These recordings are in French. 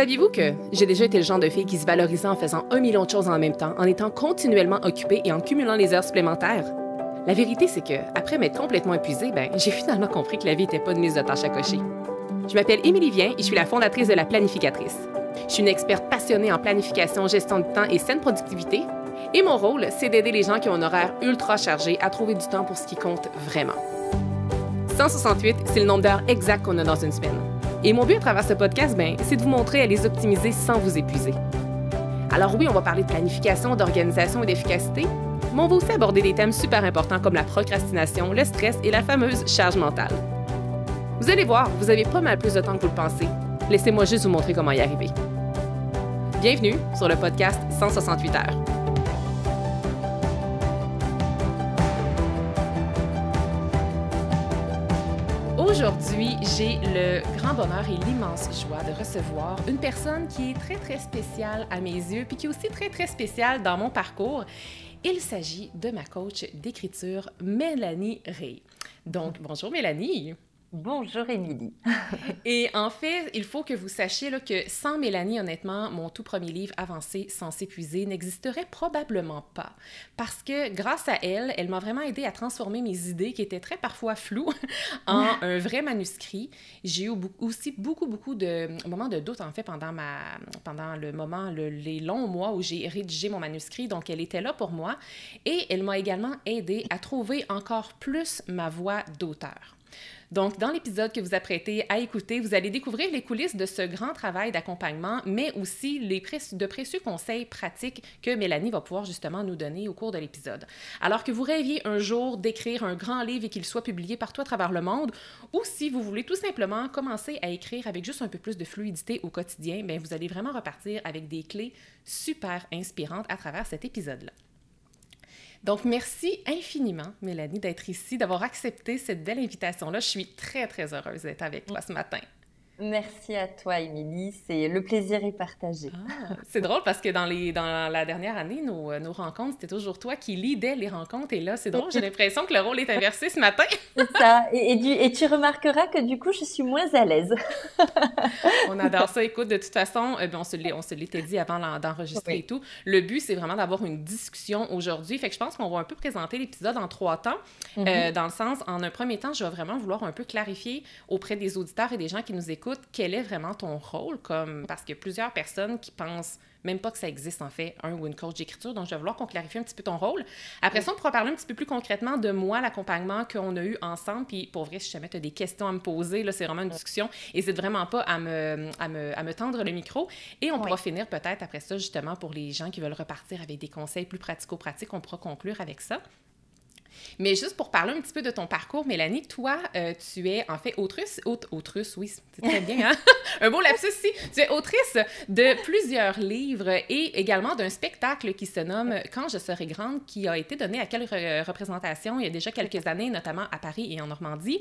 Saviez-vous que j'ai déjà été le genre de fille qui se valorisait en faisant 1 million de choses en même temps, en étant continuellement occupée et en cumulant les heures supplémentaires? La vérité, c'est que, après m'être complètement épuisée, j'ai finalement compris que la vie n'était pas une liste de tâches à cocher. Je m'appelle Émilie Vien et je suis la fondatrice de La Planificatrice. Je suis une experte passionnée en planification, gestion du temps et saine productivité. Et mon rôle, c'est d'aider les gens qui ont un horaire ultra chargé à trouver du temps pour ce qui compte vraiment. 168, c'est le nombre d'heures exact qu'on a dans une semaine. Et mon but à travers ce podcast, c'est de vous montrer à les optimiser sans vous épuiser. Alors oui, on va parler de planification, d'organisation et d'efficacité, mais on va aussi aborder des thèmes super importants comme la procrastination, le stress et la fameuse charge mentale. Vous allez voir, vous avez pas mal plus de temps que vous le pensez. Laissez-moi juste vous montrer comment y arriver. Bienvenue sur le podcast 168 heures. Aujourd'hui, j'ai le grand bonheur et l'immense joie de recevoir une personne qui est très, très spéciale à mes yeux, puis qui est aussi très, très spéciale dans mon parcours. Il s'agit de ma coach d'écriture, Mélanie Rey. Donc, bonjour Mélanie! Bonjour Émilie. Et en fait, il faut que vous sachiez là, que sans Mélanie, honnêtement, mon tout premier livre, Avancer sans s'épuiser, n'existerait probablement pas. Parce que grâce à elle, elle m'a vraiment aidé à transformer mes idées qui étaient très parfois floues en un vrai manuscrit. J'ai eu aussi beaucoup de moments de doute, en fait, pendant les longs mois où j'ai rédigé mon manuscrit. Donc, elle était là pour moi. Et elle m'a également aidé à trouver encore plus ma voix d'auteur. Donc, dans l'épisode que vous apprêtez à écouter, vous allez découvrir les coulisses de ce grand travail d'accompagnement, mais aussi de précieux conseils pratiques que Mélanie va pouvoir justement nous donner au cours de l'épisode. Alors que vous rêviez un jour d'écrire un grand livre et qu'il soit publié partout à travers le monde, ou si vous voulez tout simplement commencer à écrire avec juste un peu plus de fluidité au quotidien, vous allez vraiment repartir avec des clés super inspirantes à travers cet épisode-là. Donc, merci infiniment, Mélanie, d'être ici, d'avoir accepté cette belle invitation-là. Je suis très, très heureuse d'être avec toi ce matin. Merci à toi, Émilie. C'est le plaisir est partagé. C'est drôle parce que dans la dernière année, nos rencontres, c'était toujours toi qui leadais les rencontres. Et là, c'est drôle, j'ai l'impression que le rôle est inversé ce matin. C'est ça. Et tu remarqueras que du coup, je suis moins à l'aise. On adore ça. Écoute, de toute façon, on se l'était dit avant d'enregistrer et tout. Le but, c'est vraiment d'avoir une discussion aujourd'hui. Fait que je pense qu'on va un peu présenter l'épisode en 3 temps. Dans le sens, en un premier temps, je vais vraiment vouloir un peu clarifier auprès des auditeurs et des gens qui nous écoutent quel est vraiment ton rôle, parce qu'il y a plusieurs personnes qui pensent même pas que ça existe, en fait, un ou une coach d'écriture. Donc, je vais vouloir qu'on clarifie un petit peu ton rôle. Après ça, on pourra parler un petit peu plus concrètement de moi, l'accompagnement qu'on a eu ensemble. Puis, pour vrai, si jamais tu as des questions à me poser, là, c'est vraiment une discussion. N'hésite vraiment pas à me tendre le micro. Et on pourra finir peut-être après ça, justement, pour les gens qui veulent repartir avec des conseils plus pratico-pratiques, on pourra conclure avec ça. Mais juste pour parler un petit peu de ton parcours, Mélanie, toi, tu es en fait autrice, oui, c'est très bien, hein? Un beau lapsus ici. Tu es autrice de plusieurs livres et également d'un spectacle qui se nomme « Quand je serai grande », qui a été donné à quelle représentation il y a déjà quelques années, notamment à Paris et en Normandie.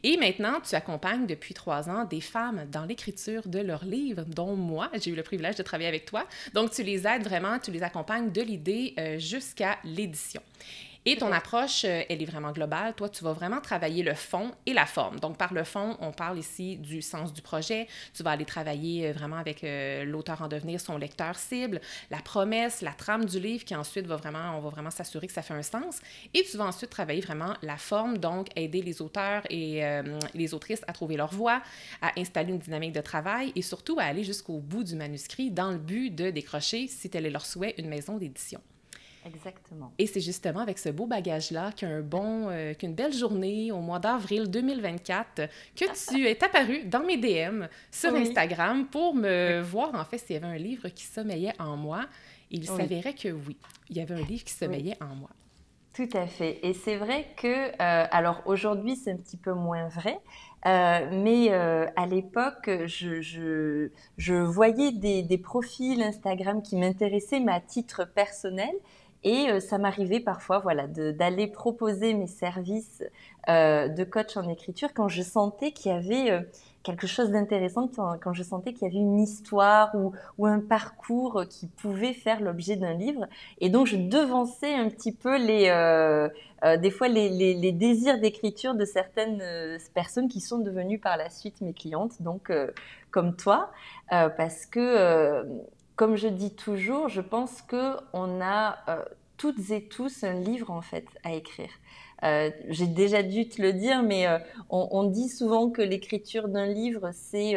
Et maintenant, tu accompagnes depuis 3 ans des femmes dans l'écriture de leurs livres, dont moi, j'ai eu le privilège de travailler avec toi. Donc, tu les aides vraiment, tu les accompagnes de l'idée jusqu'à l'édition. Et ton approche, elle est vraiment globale. Toi, tu vas vraiment travailler le fond et la forme. Donc, par le fond, on parle ici du sens du projet. Tu vas aller travailler vraiment avec l'auteur en devenir, son lecteur cible, la promesse, la trame du livre qui ensuite on va vraiment s'assurer que ça fait un sens. Et tu vas ensuite travailler vraiment la forme, donc aider les auteurs et les autrices à trouver leur voix, à installer une dynamique de travail et surtout à aller jusqu'au bout du manuscrit dans le but de décrocher, si tel est leur souhait, une maison d'édition. Exactement. Et c'est justement avec ce beau bagage-là qu'une belle journée au mois d'avril 2024 que tu es apparue dans mes DM sur Instagram pour me voir, en fait, s'il y avait un livre qui sommeillait en moi. Il s'avérait que oui, il y avait un livre qui sommeillait en moi. Tout à fait. Et c'est vrai que, alors aujourd'hui, c'est un petit peu moins vrai, mais à l'époque, je voyais des profils Instagram qui m'intéressaient, mais à titre personnel. Et ça m'arrivait parfois d'aller proposer mes services de coach en écriture quand je sentais qu'il y avait quelque chose d'intéressant quand je sentais qu'il y avait une histoire ou un parcours qui pouvait faire l'objet d'un livre. Et donc, je devançais un petit peu des fois les désirs d'écriture de certaines personnes qui sont devenues par la suite mes clientes, donc comme toi, parce que, comme je dis toujours, je pense qu'on a toutes et tous un livre en fait à écrire. J'ai déjà dû te le dire, mais on dit souvent que l'écriture d'un livre, c'est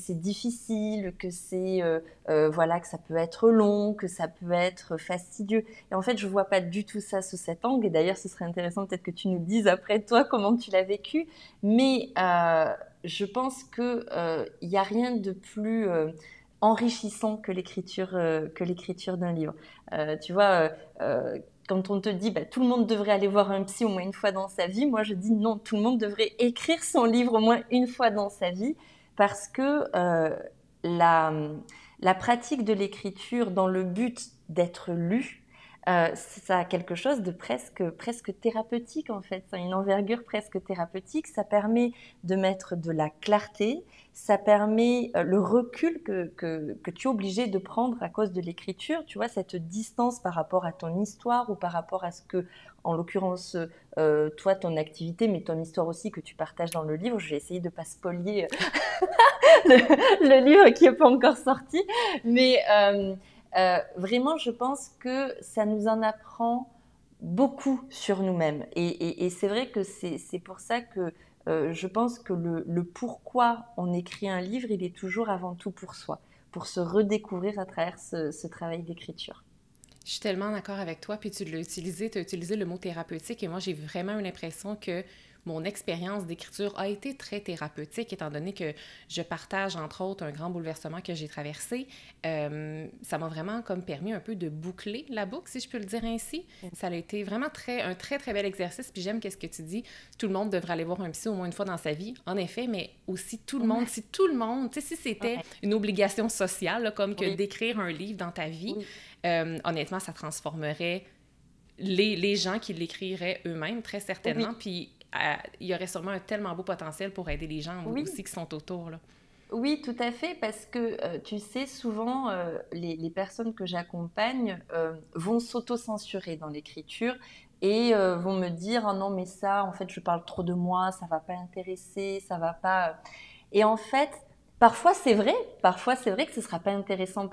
difficile, que voilà, que ça peut être long, que ça peut être fastidieux. Et en fait, je vois pas du tout ça sous cet angle. Et d'ailleurs, ce serait intéressant peut-être que tu nous dises après toi comment tu l'as vécu. Mais je pense que il y a rien de plus enrichissant que l'écriture d'un livre. Tu vois. Quand on te dit bah, tout le monde devrait aller voir un psy au moins une fois dans sa vie, moi je dis non, tout le monde devrait écrire son livre au moins une fois dans sa vie parce que la pratique de l'écriture dans le but d'être lu, ça a quelque chose de presque thérapeutique en fait, ça a une envergure presque thérapeutique, ça permet de mettre de la clarté, ça permet le recul que tu es obligé de prendre à cause de l'écriture, tu vois, cette distance par rapport à ton histoire ou par rapport à ce que, en l'occurrence, toi, ton activité, mais ton histoire aussi que tu partages dans le livre. Je vais essayer de ne pas spolier le livre qui n'est pas encore sorti, mais vraiment, je pense que ça nous en apprend beaucoup sur nous-mêmes. Et c'est vrai que c'est pour ça que je pense que le pourquoi on écrit un livre, il est toujours avant tout pour soi, pour se redécouvrir à travers ce travail d'écriture. Je suis tellement d'accord avec toi, puis tu as utilisé le mot thérapeutique, et moi j'ai vraiment eu l'impression que mon expérience d'écriture a été très thérapeutique, étant donné que je partage, entre autres, un grand bouleversement que j'ai traversé. Ça m'a vraiment comme permis un peu de boucler la boucle, si je peux le dire ainsi. Ça a été vraiment un très, très bel exercice, puis j'aime qu'est-ce que tu dis. Tout le monde devrait aller voir un psy au moins une fois dans sa vie, en effet, mais aussi tout le monde, si tout le monde, tu sais, si c'était une obligation sociale, là, comme que d'écrire un livre dans ta vie, honnêtement, ça transformerait les gens qui l'écriraient eux-mêmes, très certainement, puis il y aurait sûrement un tellement beau potentiel pour aider les gens aussi qui sont autour, là. Oui, tout à fait, parce que tu sais, souvent, les personnes que j'accompagne vont s'auto-censurer dans l'écriture et vont me dire «Ah non, mais ça, en fait, je parle trop de moi, ça va pas intéresser, ça va pas...» Et en fait, parfois c'est vrai que ce sera pas intéressant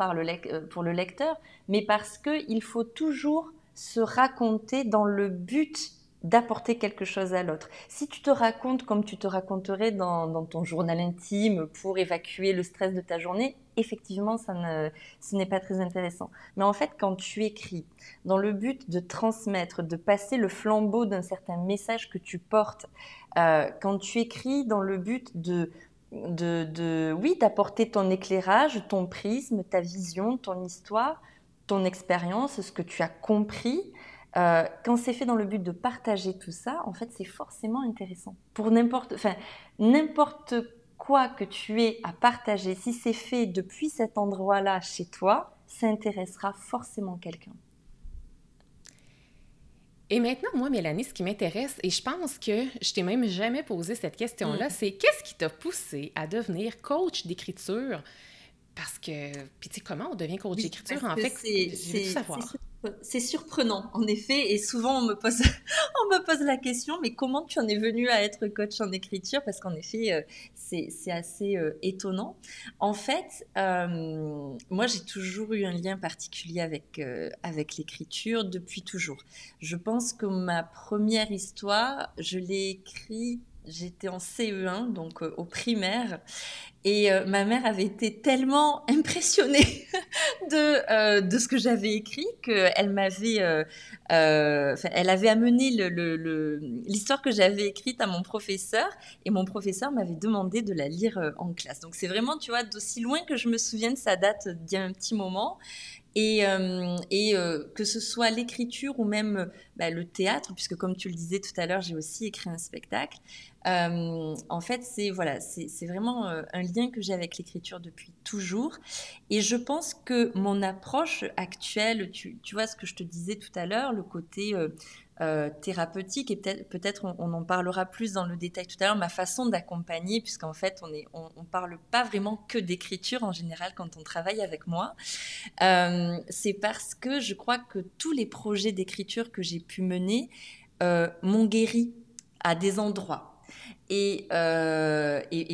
pour le lecteur, mais parce qu'il faut toujours se raconter dans le but d'apporter quelque chose à l'autre. Si tu te racontes comme tu te raconterais dans ton journal intime pour évacuer le stress de ta journée, effectivement, ce n'est pas très intéressant. Mais en fait, quand tu écris dans le but de transmettre, de passer le flambeau d'un certain message que tu portes, quand tu écris dans le but oui, d'apporter ton éclairage, ton prisme, ta vision, ton histoire, ton expérience, ce que tu as compris, quand c'est fait dans le but de partager tout ça, en fait, c'est forcément intéressant. Pour n'importe quoi que tu aies à partager, si c'est fait depuis cet endroit-là chez toi, ça intéressera forcément quelqu'un. Et maintenant, moi, Mélanie, ce qui m'intéresse, et je pense que je t'ai même jamais posé cette question-là, c'est qu'est-ce qui t'a poussé à devenir coach d'écriture? Parce que, puis tu sais, comment on devient coach d'écriture? En fait, je veux tout savoir. C'est surprenant, en effet, et souvent on me pose, on me pose la question, mais comment tu en es venu à être coach en écriture? Parce qu'en effet, c'est assez étonnant. En fait, moi j'ai toujours eu un lien particulier avec l'écriture depuis toujours. Je pense que ma première histoire, je l'ai écrite, j'étais en CE1, donc au primaire, et ma mère avait été tellement impressionnée de ce que j'avais écrit qu'elle m'avait, elle avait amené l'histoire que j'avais écrite à mon professeur et mon professeur m'avait demandé de la lire en classe. Donc c'est vraiment, tu vois, d'aussi loin que je me souvienne, ça date d'il y a un petit moment. Et que ce soit l'écriture ou même le théâtre, puisque comme tu le disais tout à l'heure, j'ai aussi écrit un spectacle. En fait, c'est vraiment un lien que j'ai avec l'écriture depuis toujours. Et je pense que mon approche actuelle, tu vois ce que je te disais tout à l'heure, le côté thérapeutique, et peut-être on en parlera plus dans le détail tout à l'heure, ma façon d'accompagner, puisqu'en fait on parle pas vraiment que d'écriture en général quand on travaille avec moi. C'est parce que je crois que tous les projets d'écriture que j'ai pu mener m'ont guéri à des endroits. Et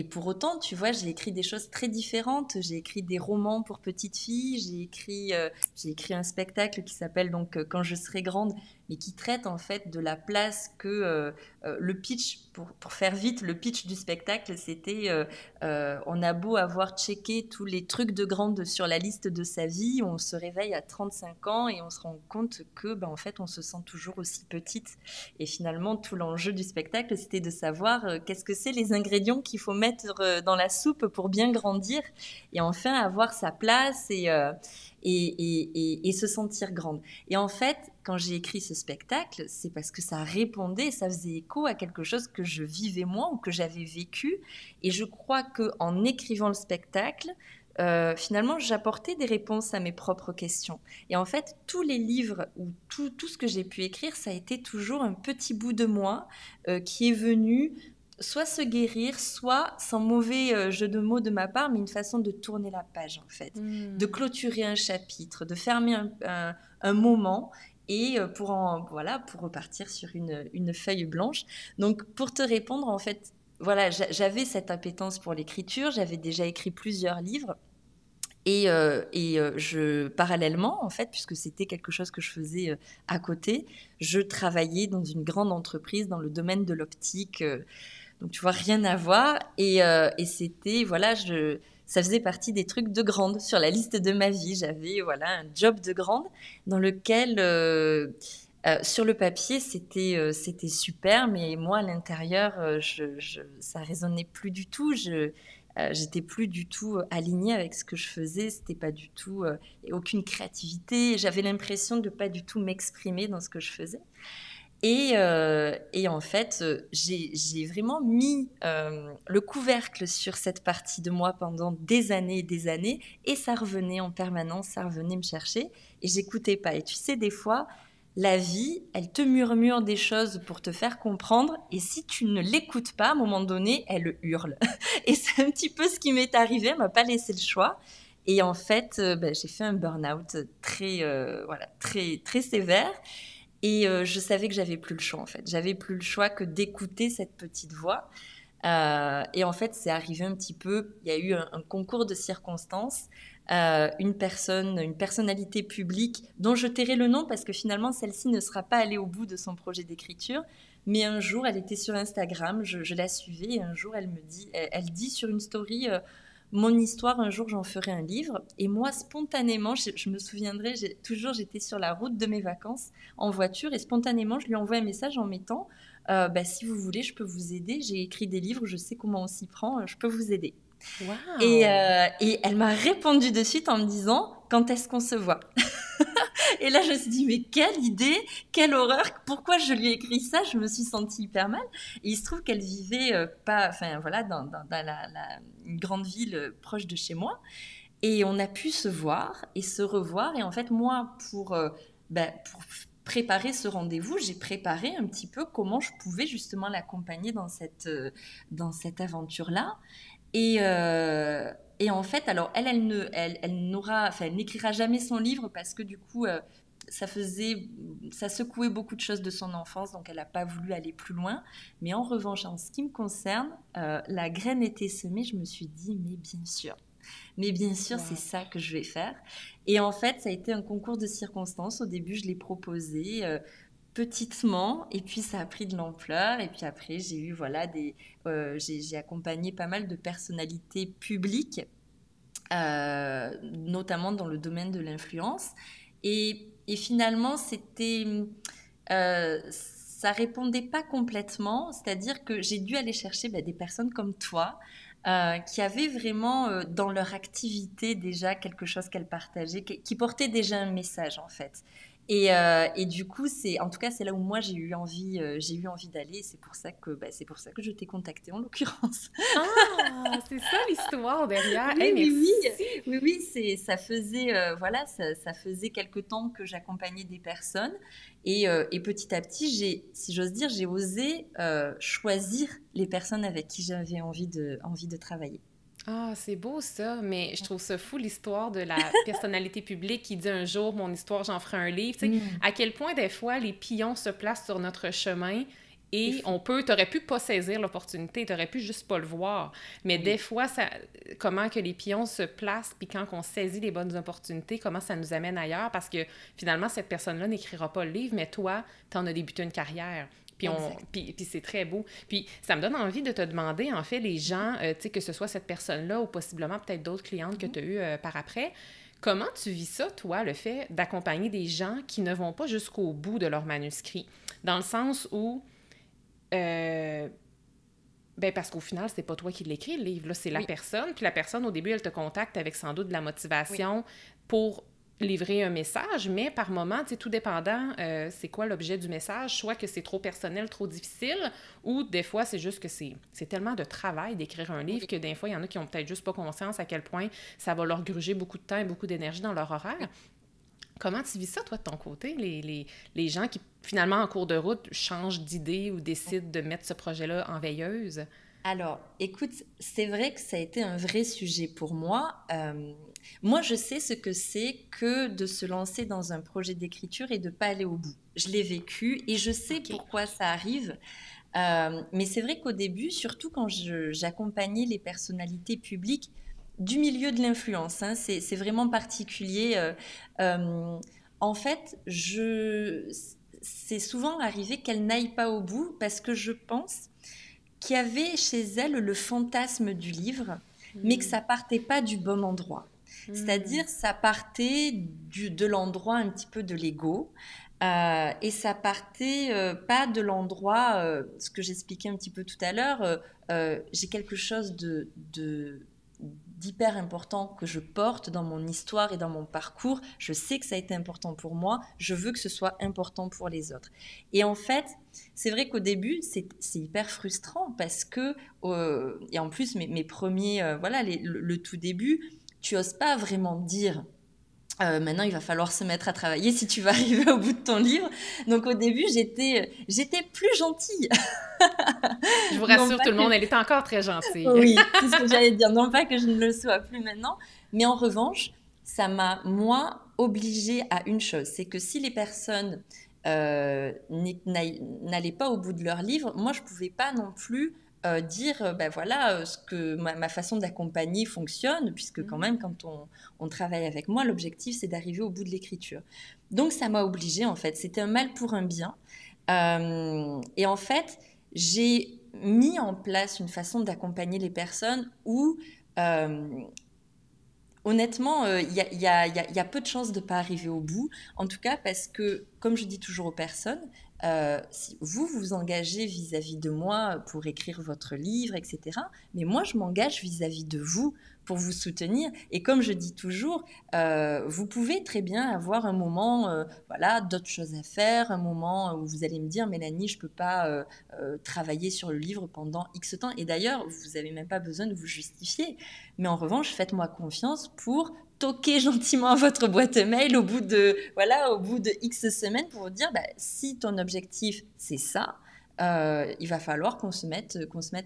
pour autant, tu vois, j'ai écrit des choses très différentes. J'ai écrit des romans pour petites filles. J'ai écrit un spectacle qui s'appelle donc Quand je serai grande, mais qui traite en fait de la place que le pitch, pour faire vite, le pitch du spectacle, c'était on a beau avoir checké tous les trucs de grande sur la liste de sa vie, on se réveille à 35 ans et on se rend compte que, en fait, on se sent toujours aussi petite. Et finalement, tout l'enjeu du spectacle, c'était de savoir qu'est-ce que c'est les ingrédients qu'il faut mettre dans la soupe pour bien grandir et enfin avoir sa place et se sentir grande. Et en fait, quand j'ai écrit ce spectacle, c'est parce que ça répondait, ça faisait écho à quelque chose que je vivais moi ou que j'avais vécu. Et je crois qu'en écrivant le spectacle, finalement, j'apportais des réponses à mes propres questions. Et en fait, tous les livres ou tout ce que j'ai pu écrire, ça a été toujours un petit bout de moi qui est venu soit se guérir, soit, sans mauvais jeu de mots de ma part, mais une façon de tourner la page, en fait. De clôturer un chapitre, de fermer un moment et pour repartir sur une feuille blanche. Donc, pour te répondre, en fait, voilà, j'avais cette appétence pour l'écriture, j'avais déjà écrit plusieurs livres. Parallèlement, en fait, puisque c'était quelque chose que je faisais à côté, je travaillais dans une grande entreprise dans le domaine de l'optique. Donc, tu vois, rien à voir. Et c'était, voilà, ça faisait partie des trucs de grande sur la liste de ma vie. J'avais, voilà, un job de grande dans lequel, sur le papier, c'était super, mais moi, à l'intérieur, ça résonnait plus du tout. J'étais plus du tout alignée avec ce que je faisais. C'était pas du tout aucune créativité. J'avais l'impression de pas du tout m'exprimer dans ce que je faisais. Et en fait, j'ai vraiment mis le couvercle sur cette partie de moi pendant des années et des années, et ça revenait en permanence, ça revenait me chercher, et j'écoutais pas. Et tu sais, des fois, la vie, elle te murmure des choses pour te faire comprendre, et si tu ne l'écoutes pas, à un moment donné, elle hurle. Et c'est un petit peu ce qui m'est arrivé, elle m'a pas laissé le choix. Et en fait, j'ai fait un burn-out très, très sévère. Et je savais que j'avais plus le choix, en fait. J'avais plus le choix que d'écouter cette petite voix. Et en fait, c'est arrivé un petit peu, il y a eu un concours de circonstances, une personnalité publique dont je tairai le nom parce que finalement, celle-ci ne sera pas allée au bout de son projet d'écriture. Mais un jour, elle était sur Instagram, je la suivais, et un jour, elle dit sur une story... mon histoire, un jour, j'en ferai un livre. Et moi, spontanément, je me souviendrai, j'étais sur la route de mes vacances en voiture, et spontanément, je lui envoie un message en mettant si vous voulez, je peux vous aider. J'ai écrit des livres, je sais comment on s'y prend, je peux vous aider. Wow. Et elle m'a répondu de suite en me disant quand est-ce qu'on se voit. Et là, je me suis dit, mais quelle idée, quelle horreur, pourquoi je lui ai écrit ça? Je me suis sentie hyper mal. Et il se trouve qu'elle vivait dans une grande ville proche de chez moi. Et on a pu se voir et se revoir. Et en fait, moi, pour préparer ce rendez-vous, j'ai préparé un petit peu comment je pouvais justement l'accompagner dans cette aventure-là. Et en fait, alors elle n'écrira jamais son livre parce que du coup, ça secouait beaucoup de choses de son enfance, donc elle n'a pas voulu aller plus loin. Mais en revanche, en ce qui me concerne, la graine était semée. Je me suis dit, mais bien sûr, wow. C'est ça que je vais faire. Et en fait, ça a été un concours de circonstances. Au début, je l'ai proposé petitement, et puis ça a pris de l'ampleur. Et puis après, j'ai eu j'ai accompagné pas mal de personnalités publiques, notamment dans le domaine de l'influence. Et finalement, ça répondait pas complètement. C'est-à-dire que j'ai dû aller chercher des personnes comme toi. Qui avaient vraiment dans leur activité déjà quelque chose qu'elles partageaient, qui portait déjà un message en fait. Et du coup, en tout cas, c'est là où moi j'ai eu envie d'aller. C'est pour ça que je t'ai contacté en l'occurrence. Ah, c'est ça l'histoire derrière. Oui, Hey, oui, merci. oui, ça faisait, voilà, ça faisait quelque temps que j'accompagnais des personnes. Et petit à petit, si j'ose dire, j'ai osé choisir les personnes avec qui j'avais envie de travailler. Ah, c'est beau ça, mais je trouve ça fou l'histoire de la personnalité publique qui dit un jour mon histoire, j'en ferai un livre. Tu sais, Mm, à quel point des fois les pions se placent sur notre chemin c'est et fou. t'aurais pu pas saisir l'opportunité, t'aurais pu juste pas le voir. Mais Oui, des fois, comment que les pions se placent, puis quand on saisit les bonnes opportunités, comment ça nous amène ailleurs, parce que finalement, cette personne-là n'écrira pas le livre, mais toi, t'en as débuté une carrière. exact. Puis c'est très beau. Puis ça me donne envie de te demander, en fait, les gens, tu sais, que ce soit cette personne-là ou possiblement peut-être d'autres clientes que Mhm. tu as eues par après, comment tu vis ça, toi, le fait d'accompagner des gens qui ne vont pas jusqu'au bout de leur manuscrit? Dans le sens où, euh, ben parce qu'au final, c'est pas toi qui l'écris, le livre, là, c'est la Oui, personne. Puis la personne, au début, elle te contacte avec sans doute de la oui, motivation pour livrer un message, mais par moment, tu sais, tout dépendant, c'est quoi l'objet du message, soit que c'est trop personnel, trop difficile, ou des fois, c'est juste que c'est tellement de travail d'écrire un livre oui, que des fois, il y en a qui ont peut-être juste pas conscience à quel point ça va leur gruger beaucoup de temps et beaucoup d'énergie dans leur horaire. oui. Comment tu vis ça, toi, de ton côté, les gens qui, finalement, en cours de route, changent d'idée ou décident de mettre ce projet-là en veilleuse? Alors, écoute, c'est vrai que ça a été un vrai sujet pour moi. Moi, je sais ce que c'est que de se lancer dans un projet d'écriture et de ne pas aller au bout. Je l'ai vécu et je sais OK. pourquoi ça arrive. Mais c'est vrai qu'au début, surtout quand j'accompagnais les personnalités publiques du milieu de l'influence, hein, c'est vraiment particulier. Euh, En fait, c'est souvent arrivé qu'elles n'aillent pas au bout parce que je pense qu'il y avait chez elle le fantasme du livre, mais que Hmm. ça partait pas du bon endroit. Hmm. C'est-à-dire, ça partait de l'endroit un petit peu de l'ego. Et ça partait pas de l'endroit, ce que j'expliquais un petit peu tout à l'heure, j'ai quelque chose d'hyper important que je porte dans mon histoire et dans mon parcours. Je sais que ça a été important pour moi. Je veux que ce soit important pour les autres. Et en fait, c'est vrai qu'au début, c'est hyper frustrant parce que, et en plus, mes premiers, voilà, le tout début, tu oses pas vraiment dire maintenant, il va falloir se mettre à travailler si tu vas arriver au bout de ton livre. Donc au début, j'étais plus gentille. Je vous Non rassure pas tout le que monde, elle est encore très gentille. oui, c'est ce que j'allais dire. Non pas que je ne le sois plus maintenant, mais en revanche, ça m'a moi obligée à une chose, c'est que si les personnes n'allaient pas au bout de leur livre, moi je pouvais pas non plus dire ben voilà ce que ma façon d'accompagner fonctionne, puisque quand même quand on travaille avec moi, l'objectif c'est d'arriver au bout de l'écriture. Donc ça m'a obligée en fait. C'était un mal pour un bien. Et en fait, j'ai mis en place une façon d'accompagner les personnes où, euh, honnêtement, il y a peu de chances de ne pas arriver au bout. En tout cas, parce que, comme je dis toujours aux personnes, si vous vous engagez vis-à-vis de moi pour écrire votre livre, etc., mais moi, je m'engage vis-à-vis de vous pour vous soutenir. Et comme je dis toujours, vous pouvez très bien avoir un moment, voilà, d'autres choses à faire, un moment où vous allez me dire, Mélanie, je ne peux pas travailler sur le livre pendant X temps. Et d'ailleurs, vous n'avez même pas besoin de vous justifier. Mais en revanche, faites-moi confiance pour toquer gentiment à votre boîte mail au bout de X semaines pour vous dire, bah, si ton objectif c'est ça, il va falloir qu'on se mette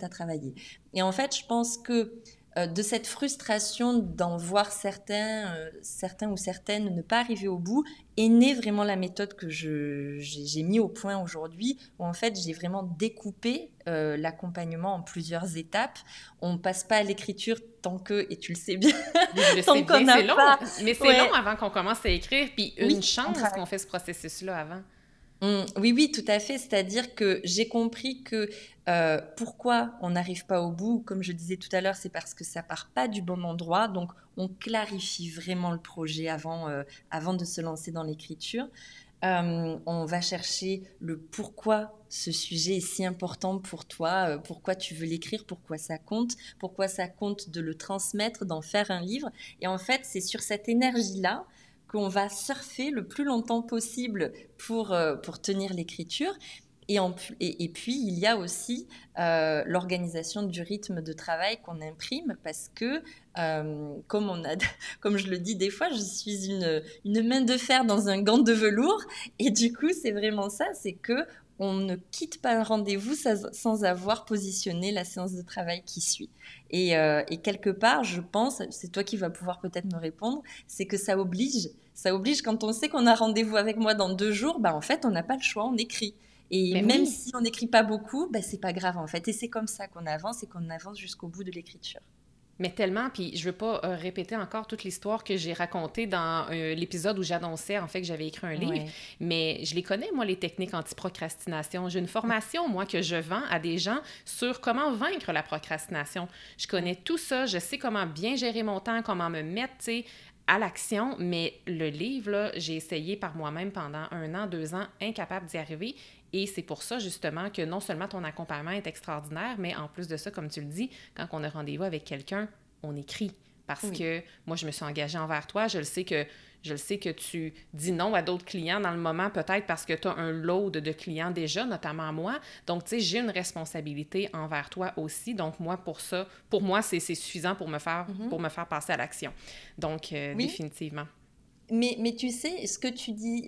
à travailler. Et en fait, je pense que de cette frustration d'en voir certains ou certaines ne pas arriver au bout, est née vraiment la méthode que j'ai mis au point aujourd'hui, où en fait j'ai vraiment découpé l'accompagnement en plusieurs étapes. On ne passe pas à l'écriture tant que, et tu le sais bien, Je le sais tant qu'on bien, n'a c'est long, pas... mais c'est long Ouais, avant qu'on commence à écrire, puis une oui, on chance travaille. qu'on fait ce processus-là avant. Oui, oui, tout à fait. C'est-à-dire que j'ai compris que pourquoi on n'arrive pas au bout, comme je disais tout à l'heure, c'est parce que ça part pas du bon endroit. Donc, on clarifie vraiment le projet avant de se lancer dans l'écriture. On va chercher le pourquoi ce sujet est si important pour toi, pourquoi tu veux l'écrire, pourquoi ça compte de le transmettre, d'en faire un livre. Et en fait, c'est sur cette énergie-là qu'on va surfer le plus longtemps possible pour tenir l'écriture. Et puis, il y a aussi l'organisation du rythme de travail qu'on imprime parce que, comme je le dis des fois, je suis une main de fer dans un gant de velours. Et du coup, c'est vraiment ça, c'est que on ne quitte pas un rendez-vous sans avoir positionné la séance de travail qui suit. Et quelque part, je pense, c'est toi qui vas pouvoir peut-être me répondre, c'est que ça oblige. Ça oblige quand on sait qu'on a rendez-vous avec moi dans 2 jours, bah en fait, on n'a pas le choix, on écrit. Et Mais même oui, si on n'écrit pas beaucoup, bah c'est pas grave en fait. Et c'est comme ça qu'on avance et qu'on avance jusqu'au bout de l'écriture. mais tellement, puis je veux pas répéter encore toute l'histoire que j'ai racontée dans l'épisode où j'annonçais en fait que j'avais écrit un livre, Ouais. mais je les connais, moi, les techniques anti-procrastination. J'ai une formation, moi, que je vends à des gens sur comment vaincre la procrastination. Je connais tout ça, je sais comment bien gérer mon temps, comment me mettre, tu sais, à l'action, mais le livre, là, j'ai essayé par moi-même pendant 1 an, 2 ans, incapable d'y arriver. Et c'est pour ça, justement, que non seulement ton accompagnement est extraordinaire, mais en plus de ça, comme tu le dis, quand on a rendez-vous avec quelqu'un, on écrit. Parce Oui. que moi, je me suis engagée envers toi. Je le sais que tu dis non à d'autres clients dans le moment, peut-être parce que tu as un load de clients déjà, notamment moi. Donc, tu sais, j'ai une responsabilité envers toi aussi. Donc, moi, pour ça, pour moi, c'est suffisant Mhm. pour me faire passer à l'action. Donc, Oui. définitivement. Mais tu sais, ce que tu dis,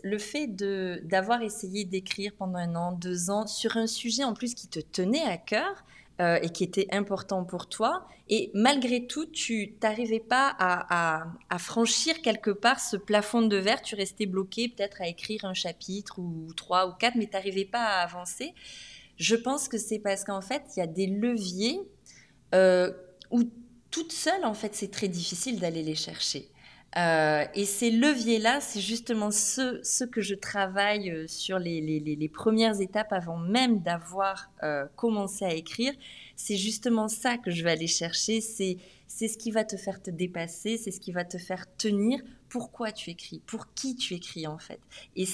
le fait d'avoir essayé d'écrire pendant 1 an, 2 ans, sur un sujet en plus qui te tenait à cœur et qui était important pour toi, et malgré tout, tu n'arrivais pas à franchir quelque part ce plafond de verre, tu restais bloqué peut-être à écrire un chapitre ou 3 ou 4, mais tu n'arrivais pas à avancer. Je pense que c'est parce qu'en fait, il y a des leviers euh, où toute seule, en fait, c'est très difficile d'aller les chercher. Et ces leviers-là, c'est justement ce que je travaille sur les premières étapes avant même d'avoir commencé à écrire. C'est justement ça que je vais aller chercher. C'est ce qui va te faire te dépasser, c'est ce qui va te faire tenir. Pourquoi tu écris? Pour qui tu écris en fait? Et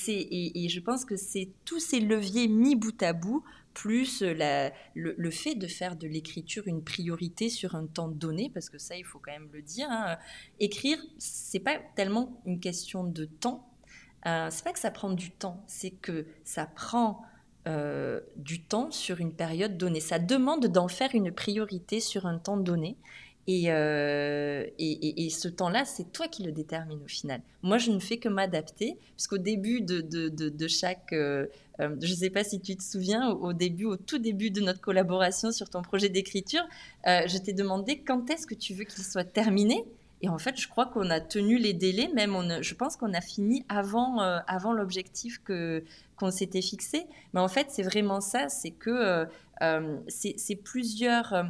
je pense que c'est tous ces leviers mis bout à bout plus le fait de faire de l'écriture une priorité sur un temps donné, parce que ça, il faut quand même le dire. Hein. Écrire, c'est pas tellement une question de temps. C'est pas que ça prend du temps, c'est que ça prend du temps sur une période donnée. Ça demande d'en faire une priorité sur un temps donné. Et ce temps-là, c'est toi qui le détermine au final. Moi, je ne fais que m'adapter, puisqu'au début de chaque... je ne sais pas si tu te souviens, au tout début de notre collaboration sur ton projet d'écriture, je t'ai demandé quand est-ce que tu veux qu'il soit terminé. Et en fait, je crois qu'on a tenu les délais, même je pense qu'on a fini avant l'objectif qu'on s'était fixé. Mais en fait, c'est vraiment ça, c'est que c'est plusieurs...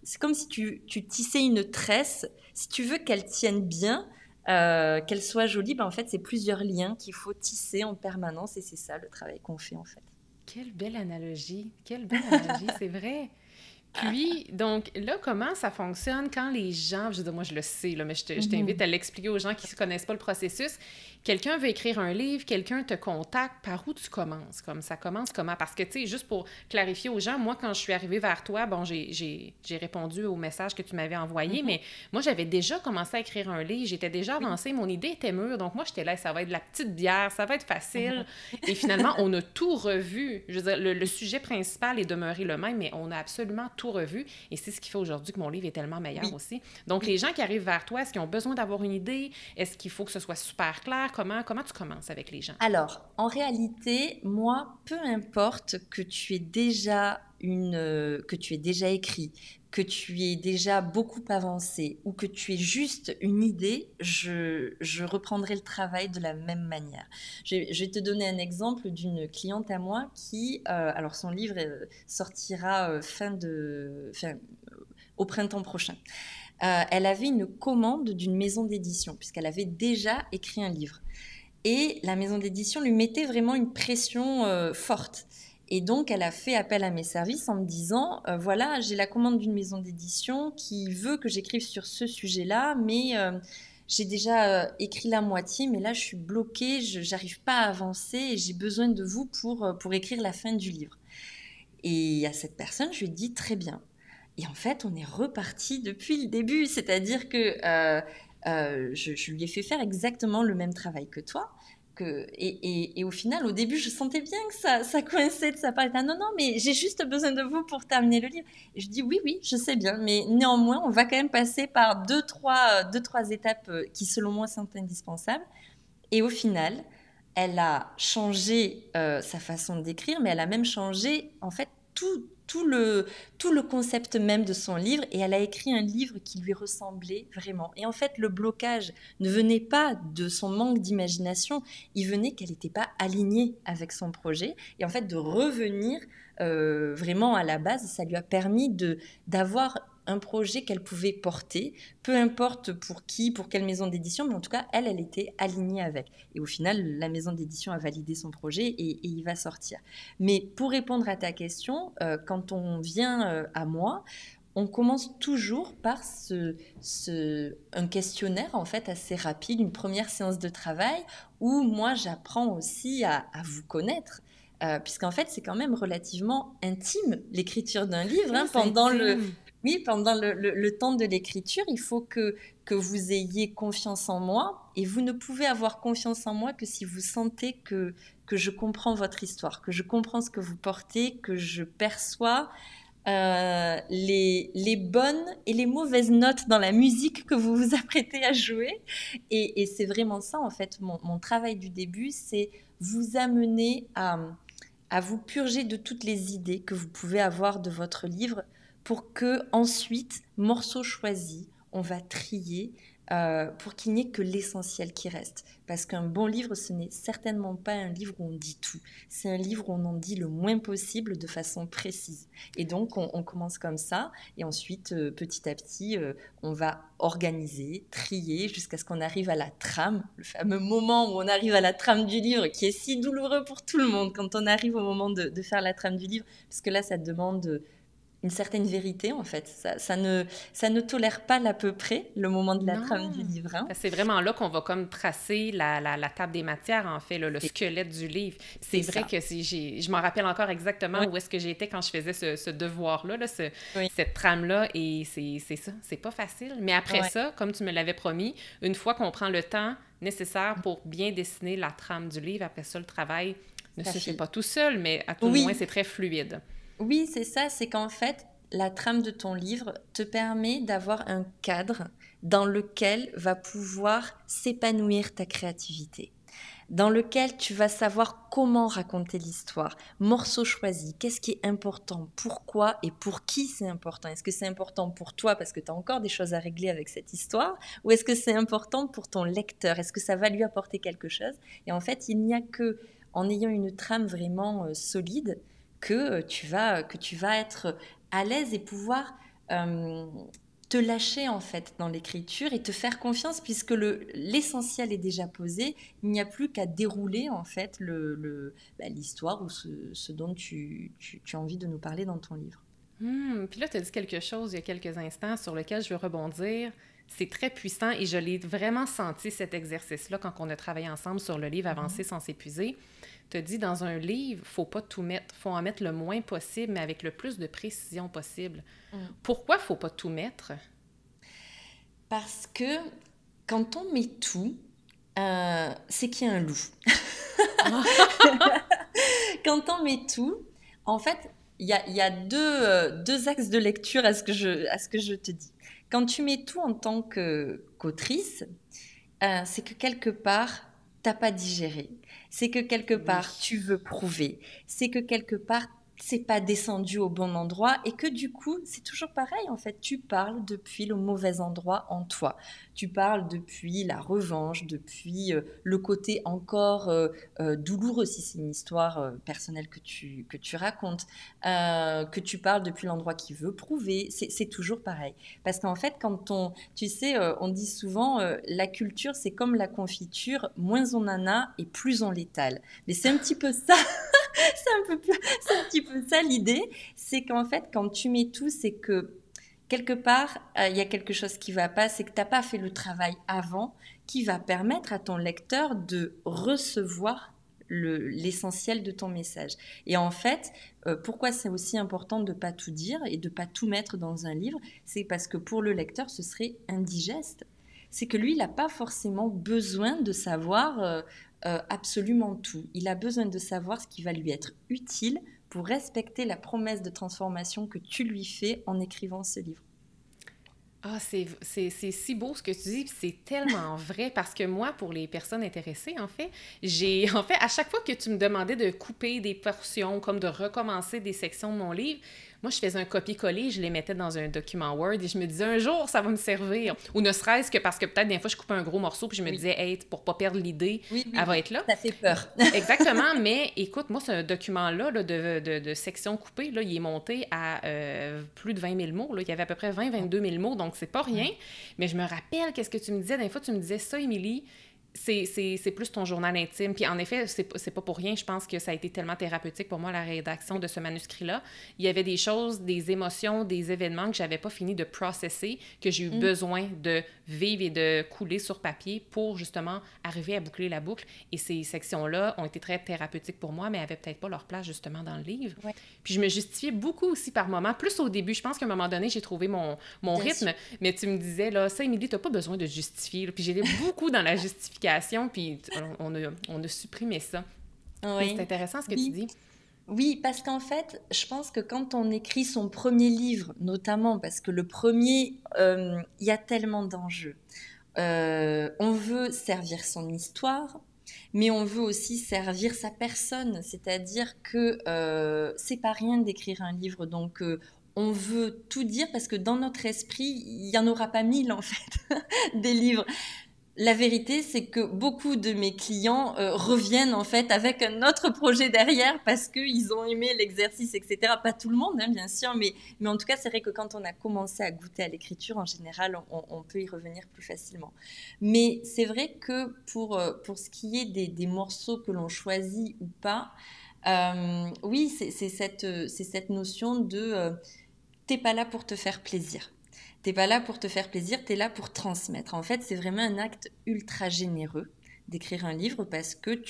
c'est comme si tu tissais une tresse. Si tu veux qu'elle tienne bien, qu'elle soit jolie, ben en fait, c'est plusieurs liens qu'il faut tisser en permanence et c'est ça le travail qu'on fait en fait. Quelle belle analogie, c'est vrai. Puis, donc, là, comment ça fonctionne quand les gens, je veux dire, moi, je le sais, là, mais je t'invite Mhm. à l'expliquer aux gens qui ne connaissent pas le processus. Quelqu'un veut écrire un livre, quelqu'un te contacte, par où tu commences? Comme ça commence comment? Parce que, tu sais, juste pour clarifier aux gens, moi, quand je suis arrivée vers toi, bon, j'ai répondu au message que tu m'avais envoyé, Mhm. mais moi, j'avais déjà commencé à écrire un livre, j'étais déjà Oui. avancée, mon idée était mûre, donc moi, j'étais là, ça va être de la petite bière, ça va être facile. Mhm. Et finalement, on a tout revu. Je veux dire, le sujet principal est demeuré le même, mais on a absolument tout revu. Et c'est ce qui fait aujourd'hui que mon livre est tellement meilleur Oui. aussi. Donc, les Oui. gens qui arrivent vers toi, est-ce qu'ils ont besoin d'avoir une idée? Est-ce qu'il faut que ce soit super clair? Comment tu commences avec les gens? Alors, en réalité, moi, peu importe que tu aies déjà que tu aies déjà écrit, que tu aies déjà beaucoup avancé ou que tu aies juste une idée, je reprendrai le travail de la même manière. Je vais te donner un exemple d'une cliente à moi qui, alors son livre sortira au printemps prochain. Elle avait une commande d'une maison d'édition puisqu'elle avait déjà écrit un livre. Et la maison d'édition lui mettait vraiment une pression forte. Et donc, elle a fait appel à mes services en me disant, voilà, j'ai la commande d'une maison d'édition qui veut que j'écrive sur ce sujet-là, mais j'ai déjà écrit la moitié, mais là, je suis bloquée, je n'arrive pas à avancer et j'ai besoin de vous pour écrire la fin du livre. Et à cette personne, je lui ai dit, très bien. Et en fait, on est reparti depuis le début. C'est-à-dire que je lui ai fait faire exactement le même travail que toi. Et au final, au début, je sentais bien que ça coinçait de sa part. Ah, non, non, mais j'ai juste besoin de vous pour terminer le livre. Et je dis oui, oui, je sais bien, mais néanmoins, on va quand même passer par deux, trois étapes qui, selon moi, sont indispensables. Et au final, elle a changé sa façon d'écrire, mais elle a même changé, en fait, tout le concept même de son livre, et elle a écrit un livre qui lui ressemblait vraiment. Et en fait, le blocage ne venait pas de son manque d'imagination, il venait qu'elle n'était pas alignée avec son projet. Et en fait, de revenir vraiment à la base, ça lui a permis d'avoir un projet qu'elle pouvait porter, peu importe pour qui, pour quelle maison d'édition, mais en tout cas, elle était alignée avec. Et au final, la maison d'édition a validé son projet et il va sortir. Mais pour répondre à ta question, quand on vient à moi, on commence toujours par un questionnaire en fait assez rapide, une première séance de travail où moi j'apprends aussi à vous connaître. Puisqu'en fait, c'est quand même relativement intime, l'écriture d'un livre. Hein, pendant le temps de l'écriture, il faut que vous ayez confiance en moi. Et vous ne pouvez avoir confiance en moi que si vous sentez que je comprends votre histoire, que je comprends ce que vous portez, que je perçois les bonnes et les mauvaises notes dans la musique que vous vous apprêtez à jouer. Et c'est vraiment ça, en fait, mon travail du début, c'est vous amener à vous purger de toutes les idées que vous pouvez avoir de votre livre pour que ensuite, morceau choisi, on va trier pour qu'il n'y ait que l'essentiel qui reste. Parce qu'un bon livre, ce n'est certainement pas un livre où on dit tout. C'est un livre où on en dit le moins possible de façon précise. Et donc, on commence comme ça. Et ensuite, petit à petit, on va organiser, trier, jusqu'à ce qu'on arrive à la trame, le fameux moment où on arrive à la trame du livre, qui est si douloureux pour tout le monde quand on arrive au moment de faire la trame du livre. Parce que là, ça demande une certaine vérité, en fait. Ça ne tolère pas l'à peu près, le moment de la trame du livre. Hein. C'est vraiment là qu'on va comme tracer la table des matières, en fait, là, le squelette du livre. C'est vrai ça. Que je m'en rappelle encore exactement où est-ce que j'étais quand je faisais ce devoir-là, cette trame-là, et c'est ça, c'est pas facile. Mais après ça, comme tu me l'avais promis, une fois qu'on prend le temps nécessaire pour bien dessiner la trame du livre, après ça, le travail ne se fait pas tout seul, mais à tout le moins, c'est très fluide. Oui, c'est ça, c'est qu'en fait, la trame de ton livre te permet d'avoir un cadre dans lequel va pouvoir s'épanouir ta créativité, dans lequel tu vas savoir comment raconter l'histoire, morceau choisi, qu'est-ce qui est important, pourquoi et pour qui c'est important. Est-ce que c'est important pour toi parce que tu as encore des choses à régler avec cette histoire, ou est-ce que c'est important pour ton lecteur? Est-ce que ça va lui apporter quelque chose? Et en fait, il n'y a que en ayant une trame vraiment solide que tu vas être à l'aise et pouvoir te lâcher en fait dans l'écriture et te faire confiance puisque l'essentiel est déjà posé. Il n'y a plus qu'à dérouler en fait l'histoire ou ce dont tu as envie de nous parler dans ton livre. Puis là, tu as dit quelque chose il y a quelques instants sur lequel je veux rebondir. C'est très puissant et je l'ai vraiment senti cet exercice-là quand on a travaillé ensemble sur le livre Avancer sans s'épuiser. Tu as dit dans un livre, il ne faut pas tout mettre, il faut en mettre le moins possible, mais avec le plus de précision possible. Pourquoi il ne faut pas tout mettre? Parce que quand on met tout, c'est qu'il y a un loup. Quand on met tout, en fait, il y a deux axes de lecture à ce que je te dis. Quand tu mets tout en tant qu'autrice, c'est que quelque part, tu n'as pas digéré. C'est que quelque part, tu veux prouver. C'est que quelque part, c'est pas descendu au bon endroit et que du coup, c'est toujours pareil en fait. Tu parles depuis le mauvais endroit en toi. Tu parles depuis la revanche, depuis le côté encore douloureux si c'est une histoire personnelle que tu racontes, que tu parles depuis l'endroit qui veut prouver. C'est toujours pareil. Parce qu'en fait, tu sais, on dit souvent la culture, c'est comme la confiture, moins on en a et plus on l'étale. Mais c'est un petit peu ça. C'est un petit peu ça l'idée, c'est qu'en fait, quand tu mets tout, c'est que quelque part, il y a quelque chose qui ne va pas, c'est que tu n'as pas fait le travail avant qui va permettre à ton lecteur de recevoir l'essentiel de ton message. Et en fait, pourquoi c'est aussi important de ne pas tout dire et de ne pas tout mettre dans un livre, c'est parce que pour le lecteur, ce serait indigeste. c'est que lui, il n'a pas forcément besoin de savoir absolument tout. Il a besoin de savoir ce qui va lui être utile pour respecter la promesse de transformation que tu lui fais en écrivant ce livre. Ah, c'est si beau ce que tu dis, puis c'est tellement vrai, parce que moi, pour les personnes intéressées, en fait, en fait, à chaque fois que tu me demandais de couper des portions, comme de recommencer des sections de mon livre, moi, je faisais un copier-coller, je les mettais dans un document Word et je me disais, un jour, ça va me servir. Ou ne serait-ce que parce que peut-être des fois, je coupais un gros morceau puis je me Oui, disais, hey, pour pas perdre l'idée, oui, elle oui, va être là. ça fait peur. Exactement, mais écoute, moi, ce document-là là, de section coupée, là, il est monté à plus de 20 000 mots. Là. Il y avait à peu près 20-22 000 mots, donc c'est pas rien. Ouais. Mais je me rappelle qu'est-ce que tu me disais. Des fois, tu me disais ça, Émilie, c'est plus ton journal intime. Puis en effet, c'est pas pour rien. Je pense que ça a été tellement thérapeutique pour moi, la rédaction de ce manuscrit-là. Il y avait des choses, des émotions, des événements que j'avais pas fini de processer, que j'ai eu Mm. besoin de vivre et de couler sur papier pour justement arriver à boucler la boucle. Et ces sections-là ont été très thérapeutiques pour moi, mais avaient peut-être pas leur place justement dans le livre. Ouais, Puis je me justifiais beaucoup aussi par moments, plus au début. Je pense qu'à un moment donné, j'ai trouvé mon bien sûr. rythme, mais tu me disais, là, ça, Émilie, t'as pas besoin de justifier. Là. Puis j'étais beaucoup dans la justification, puis on a supprimé ça. Mais c'est Oui. intéressant ce que tu Oui. dis. Oui, parce qu'en fait, je pense que quand on écrit son premier livre, notamment parce que le premier, il y a tellement d'enjeux. On veut servir son histoire, mais on veut aussi servir sa personne. C'est-à-dire que c'est pas rien d'écrire un livre, donc on veut tout dire parce que dans notre esprit, il y en aura pas 1000 en fait des livres. La vérité, c'est que beaucoup de mes clients reviennent en fait avec un autre projet derrière parce qu'ils ont aimé l'exercice, etc. Pas tout le monde, hein, bien sûr, mais en tout cas, c'est vrai que quand on a commencé à goûter à l'écriture, en général, on peut y revenir plus facilement. Mais c'est vrai que pour ce qui est des morceaux que l'on choisit ou pas, oui, c'est cette notion de t'es pas là pour te faire plaisir. T'es pas là pour te faire plaisir, t'es là pour transmettre. En fait, c'est vraiment un acte ultra généreux d'écrire un livre parce que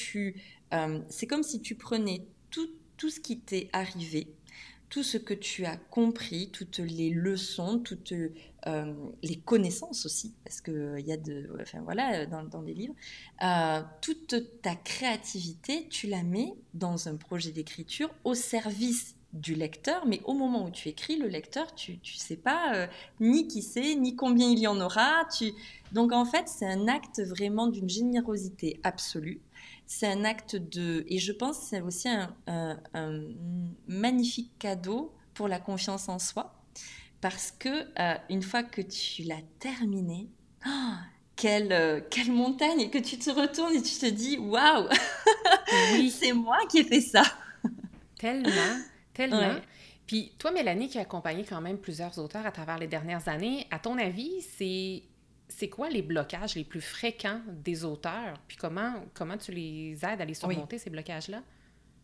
c'est comme si tu prenais tout ce qui t'est arrivé, tout ce que tu as compris, toutes les leçons, toutes les connaissances aussi, parce que il y a enfin voilà, dans les livres, toute ta créativité, tu la mets dans un projet d'écriture au service du lecteur, mais au moment où tu écris, le lecteur, tu sais pas ni qui c'est, ni combien il y en aura. Donc en fait, c'est un acte vraiment d'une générosité absolue. C'est un acte et je pense que c'est aussi un magnifique cadeau pour la confiance en soi, parce que une fois que tu l'as terminé, oh, quelle montagne, et que tu te retournes et tu te dis, waouh, Oui, c'est moi qui ai fait ça. tellement, tellement. Ouais. Puis toi, Mélanie, qui a accompagné quand même plusieurs auteurs à travers les dernières années, à ton avis, c'est quoi les blocages les plus fréquents des auteurs? Puis comment tu les aides à les Oui. surmonter, ces blocages-là?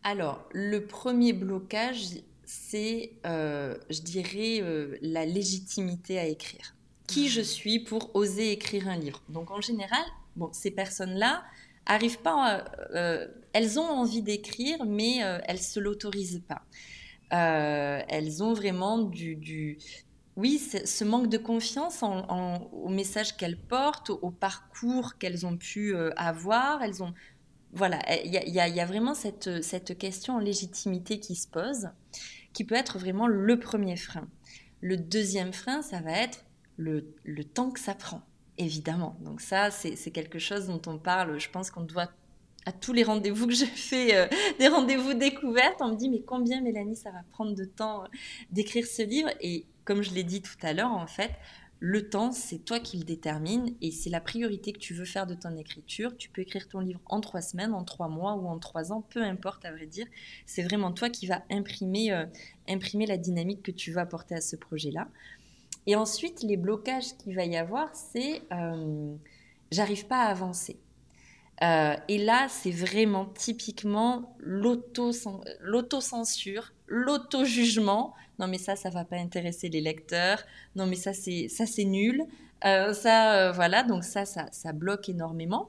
Alors, le premier blocage, c'est, je dirais, la légitimité à écrire. Qui je Ah, suis pour oser écrire un livre? Donc, en général, bon, ces personnes-là arrivent pas, elles ont envie d'écrire, mais elles se l'autorisent pas. Elles ont vraiment oui, ce manque de confiance au message qu'elles portent, au parcours qu'elles ont pu avoir. Voilà, il y a vraiment cette question en légitimité qui se pose, qui peut être vraiment le premier frein. Le deuxième frein, ça va être le temps que ça prend, évidemment. Donc ça, c'est quelque chose dont on parle, je pense qu'on doit à tous les rendez-vous que je fais, des rendez-vous découvertes, on me dit mais combien Mélanie ça va prendre de temps d'écrire ce livre? Et comme je l'ai dit tout à l'heure, en fait, le temps, c'est toi qui le détermine et c'est la priorité que tu veux faire de ton écriture. Tu peux écrire ton livre en 3 semaines, en 3 mois ou en 3 ans, peu importe à vrai dire. C'est vraiment toi qui vas imprimer la dynamique que tu veux apporter à ce projet-là. Et ensuite, les blocages qu'il va y avoir, c'est j'arrive pas à avancer. Et là, c'est vraiment typiquement l'autocensure, l'auto-jugement. Non, mais ça va pas intéresser les lecteurs. Non, mais ça, c'est nul. Voilà, donc ça bloque énormément.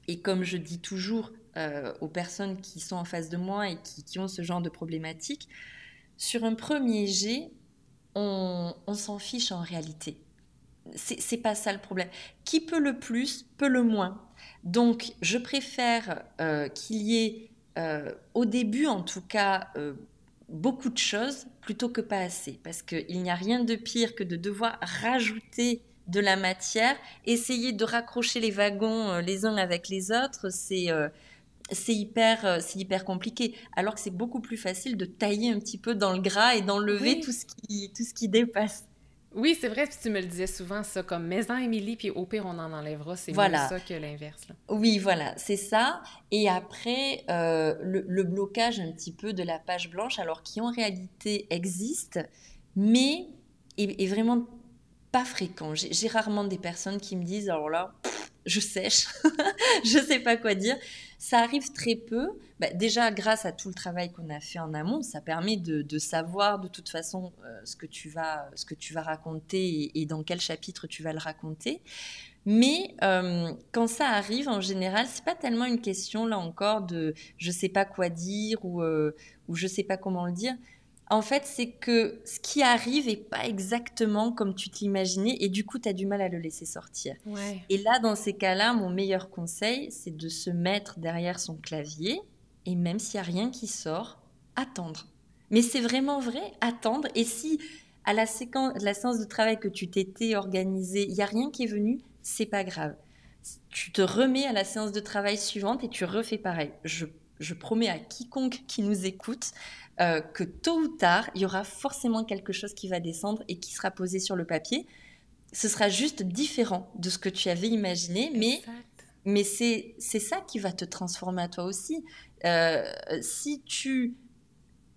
Et comme je dis toujours aux personnes qui sont en face de moi et qui ont ce genre de problématique, sur un premier jet, on s'en fiche en réalité. c'est pas ça le problème. Qui peut le plus, peut le moins. Donc, je préfère qu'il y ait, au début en tout cas, beaucoup de choses plutôt que pas assez. Parce qu'il n'y a rien de pire que de devoir rajouter de la matière, essayer de raccrocher les wagons les uns avec les autres, c'est hyper compliqué. Alors que c'est beaucoup plus facile de tailler un petit peu dans le gras et d'enlever Oui. tout ce qui dépasse. Oui, c'est vrai, puis tu me le disais souvent, ça, comme maison Émilie, puis au pire, on en enlèvera. C'est mieux Voilà. ça que l'inverse, là. Oui, voilà, c'est ça. Et après, le blocage un petit peu de la page blanche, alors qui en réalité existe, mais est vraiment pas fréquent. J'ai rarement des personnes qui me disent, alors là, je sèche, je sais pas quoi dire. Ça arrive très peu. Bah, déjà, grâce à tout le travail qu'on a fait en amont, ça permet de savoir de toute façon ce que tu vas raconter et dans quel chapitre tu vas le raconter. Mais quand ça arrive, en général, c'est pas tellement une question, là encore, de je sais pas quoi dire ou je sais pas comment le dire. En fait, c'est que ce qui arrive est pas exactement comme tu t'imaginais et du coup, tu as du mal à le laisser sortir. Ouais. Et là, dans ces cas-là, mon meilleur conseil, c'est de se mettre derrière son clavier et même s'il y a rien qui sort, attendre. Mais c'est vraiment vrai, attendre. Et si à la séance de travail que tu t'étais organisée, il y a rien qui est venu, c'est pas grave. Tu te remets à la séance de travail suivante et tu refais pareil. Je promets à quiconque qui nous écoute que tôt ou tard, il y aura forcément quelque chose qui va descendre et qui sera posé sur le papier. Ce sera juste différent de ce que tu avais imaginé, Exact. mais c'est ça qui va te transformer à toi aussi. Si tu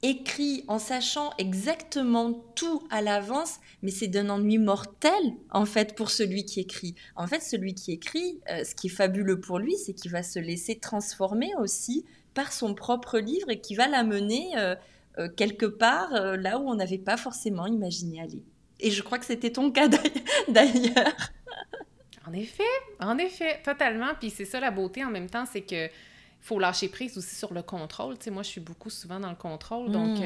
écrit en sachant exactement tout à l'avance, mais c'est d'un ennui mortel en fait pour celui qui écrit. En fait, celui qui écrit, ce qui est fabuleux pour lui, c'est qu'il va se laisser transformer aussi par son propre livre et qui va l'amener quelque part là où on n'avait pas forcément imaginé aller. Et je crois que c'était ton cas d'ailleurs. En effet, totalement. Puis c'est ça la beauté en même temps, c'est que faut lâcher prise aussi sur le contrôle. Tu sais, moi, je suis beaucoup souvent dans le contrôle, donc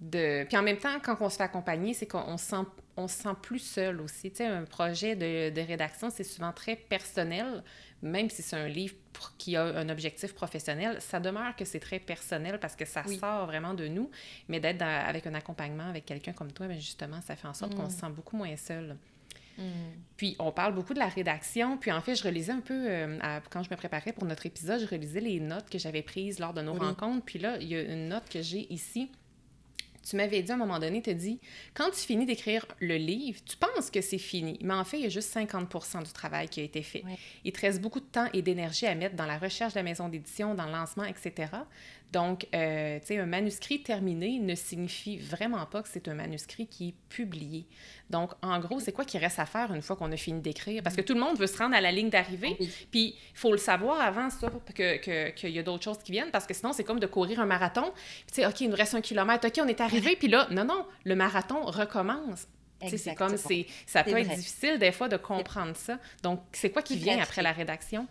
Mm. Puis en même temps, quand on se fait accompagner, c'est on se sent plus seul aussi. Tu sais, un projet de rédaction, c'est souvent très personnel, même si c'est un livre qui a un objectif professionnel, ça demeure que c'est très personnel parce que ça Oui. sort vraiment de nous, mais avec un accompagnement avec quelqu'un comme toi, bien justement, ça fait en sorte qu'on se Mm. sent beaucoup moins seul. Mm. Puis, on parle beaucoup de la rédaction. Puis, en fait, je relisais un peu, quand je me préparais pour notre épisode, je relisais les notes que j'avais prises lors de nos Oui. rencontres. Puis là, il y a une note que j'ai ici. Tu m'avais dit à un moment donné, tu as dit, quand tu finis d'écrire le livre, tu penses que c'est fini, mais en fait, il y a juste 50% du travail qui a été fait. Ouais. Il te reste beaucoup de temps et d'énergie à mettre dans la recherche de la maison d'édition, dans le lancement, etc. Donc, tu sais, un manuscrit terminé ne signifie vraiment pas que c'est un manuscrit qui est publié. Donc, en gros, c'est quoi qu'il reste à faire une fois qu'on a fini d'écrire? Parce que tout le monde veut se rendre à la ligne d'arrivée, Oui. puis il faut le savoir avant ça, qu'il y a d'autres choses qui viennent, parce que sinon, c'est comme de courir un marathon. Puis, tu sais, OK, il nous reste 1 kilomètre, OK, on est arrivé, puis là, non, le marathon recommence. Tu sais, c'est comme, Exactement. ça C'est peut être vrai. difficile des fois de comprendre ça. Donc, c'est quoi qui Tout vient à après fait. la rédaction?